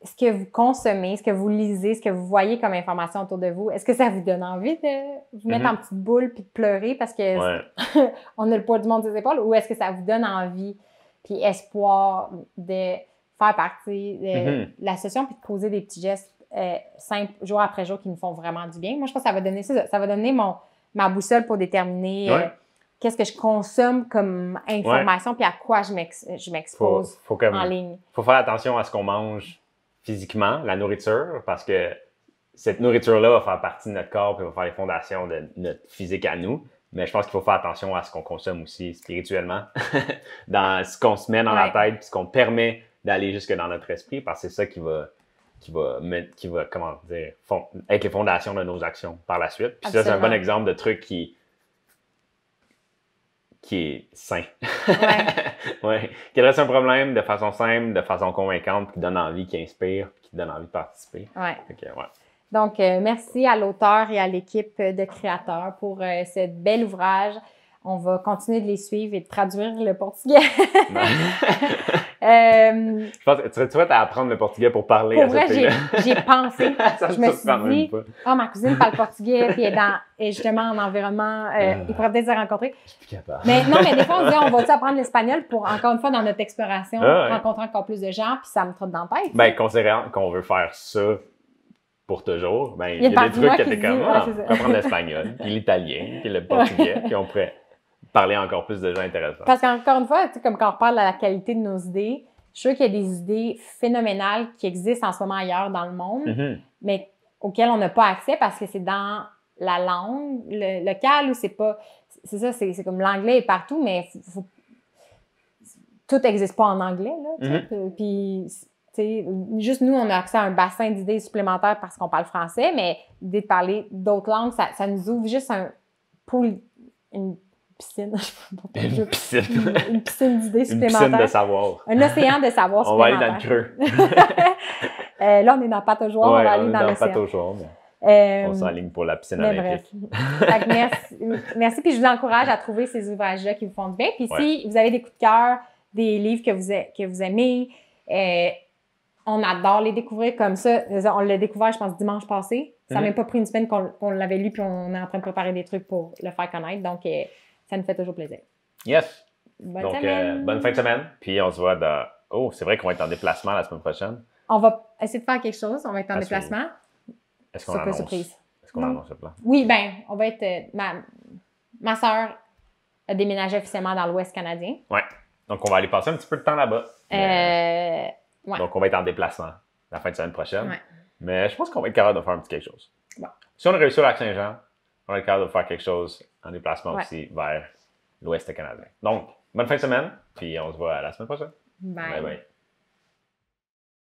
ce que vous consommez, ce que vous lisez, ce que vous voyez comme information autour de vous. Est-ce que ça vous donne envie de vous mettre en petite boule puis de pleurer parce que on a le poids du monde sur les épaules, ou est-ce que ça vous donne envie puis espoir de faire partie de la session puis de poser des petits gestes simples jour après jour qui nous font vraiment du bien? Moi, je pense que ça va donner ça. Ça va donner ma boussole pour déterminer qu'est-ce que je consomme comme information puis à quoi je m'expose en ligne. Il faut faire attention à ce qu'on mange physiquement, la nourriture, parce que cette nourriture-là va faire partie de notre corps puis va faire les fondations de notre physique à nous. Mais je pense qu'il faut faire attention à ce qu'on consomme aussi spirituellement, dans ce qu'on se met dans la tête puis ce qu'on permet d'aller jusque dans notre esprit, parce que c'est ça qui va comment dire, être les fondations de nos actions par la suite. Puis ça, c'est un bon exemple de truc qui est sain. Qui adresse un problème de façon simple, de façon convaincante, qui donne envie, qui inspire, qui donne envie de participer. Donc, merci à l'auteur et à l'équipe de créateurs pour ce bel ouvrage. On va continuer de les suivre et de traduire le portugais. Je pense que tu serais prête à apprendre le portugais pour parler pour à vrai, cette fille-là. j'ai pensé. Je me suis dit, ma cousine parle portugais, puis elle est justement en environnement, il pourrait peut-être se rencontrer. Je suis plus capable. Mais des fois, on se dit, on va-tu apprendre l'espagnol pour, encore une fois, dans notre exploration, rencontrer encore plus de gens, puis ça me trotte dans la tête. Ben, considérant qu'on veut faire ça pour toujours, ben, il y a des trucs qui étaient comme, on peut apprendre l'espagnol, puis l'italien, puis le portugais, puis on pourrait parler encore plus de gens intéressants. Parce qu'encore une fois, tu sais, comme quand on parle de la qualité de nos idées, je suis sûre qu'il y a des idées phénoménales qui existent en ce moment ailleurs dans le monde, mais auxquelles on n'a pas accès parce que c'est dans la langue locale ou c'est pas... C'est ça, c'est comme l'anglais est partout, mais tout n'existe pas en anglais, là. Puis, tu sais, juste nous, on a accès à un bassin d'idées supplémentaires parce qu'on parle français, mais l'idée de parler d'autres langues, ça nous ouvre juste une piscine. Je sais pas, Une piscine. une piscine d'idées Une supplémentaires. piscine de savoir. Un océan de savoir On va aller supplémentaire. dans le creux. Là, on est dans Pâte aux joueurs, on va aller dans le l'océan. pâte au jour, mais on Euh, s'enligne pour la piscine mais olympique. bref. Fait que merci. Puis je vous encourage à trouver ces ouvrages-là qui vous font du bien. Puis Ouais. si vous avez des coups de cœur, des livres que vous aimez, on adore les découvrir comme ça. On l'a découvert, je pense, dimanche passé. Ça n'a même pas pris une semaine qu'on l'avait lu, puis on est en train de préparer des trucs pour le faire connaître. Donc, ça nous fait toujours plaisir. Yes! Bonne Donc, semaine! bonne fin de semaine. Puis on se voit dans... Oh, c'est vrai qu'on va être en déplacement la semaine prochaine. On va essayer de faire quelque chose. On va être en À déplacement. Est-ce qu'on Surprise, annonce? surprise. Est-ce qu'on Non. annonce le plan? Oui, ben, on va être... ma soeur a déménagé officiellement dans l'Ouest canadien. Ouais. Donc, on va aller passer un petit peu de temps là-bas. Ouais. Donc, on va être en déplacement la fin de semaine prochaine. Ouais. Mais je pense qu'on va être capable de faire un petit quelque chose. Bon. Si on a réussi au Lac-Saint-Jean, on va être capable de faire quelque chose en déplacement Ouais. aussi vers l'Ouest canadien. Donc, bonne fin de semaine, puis on se voit à la semaine prochaine. Bye. Bye bye.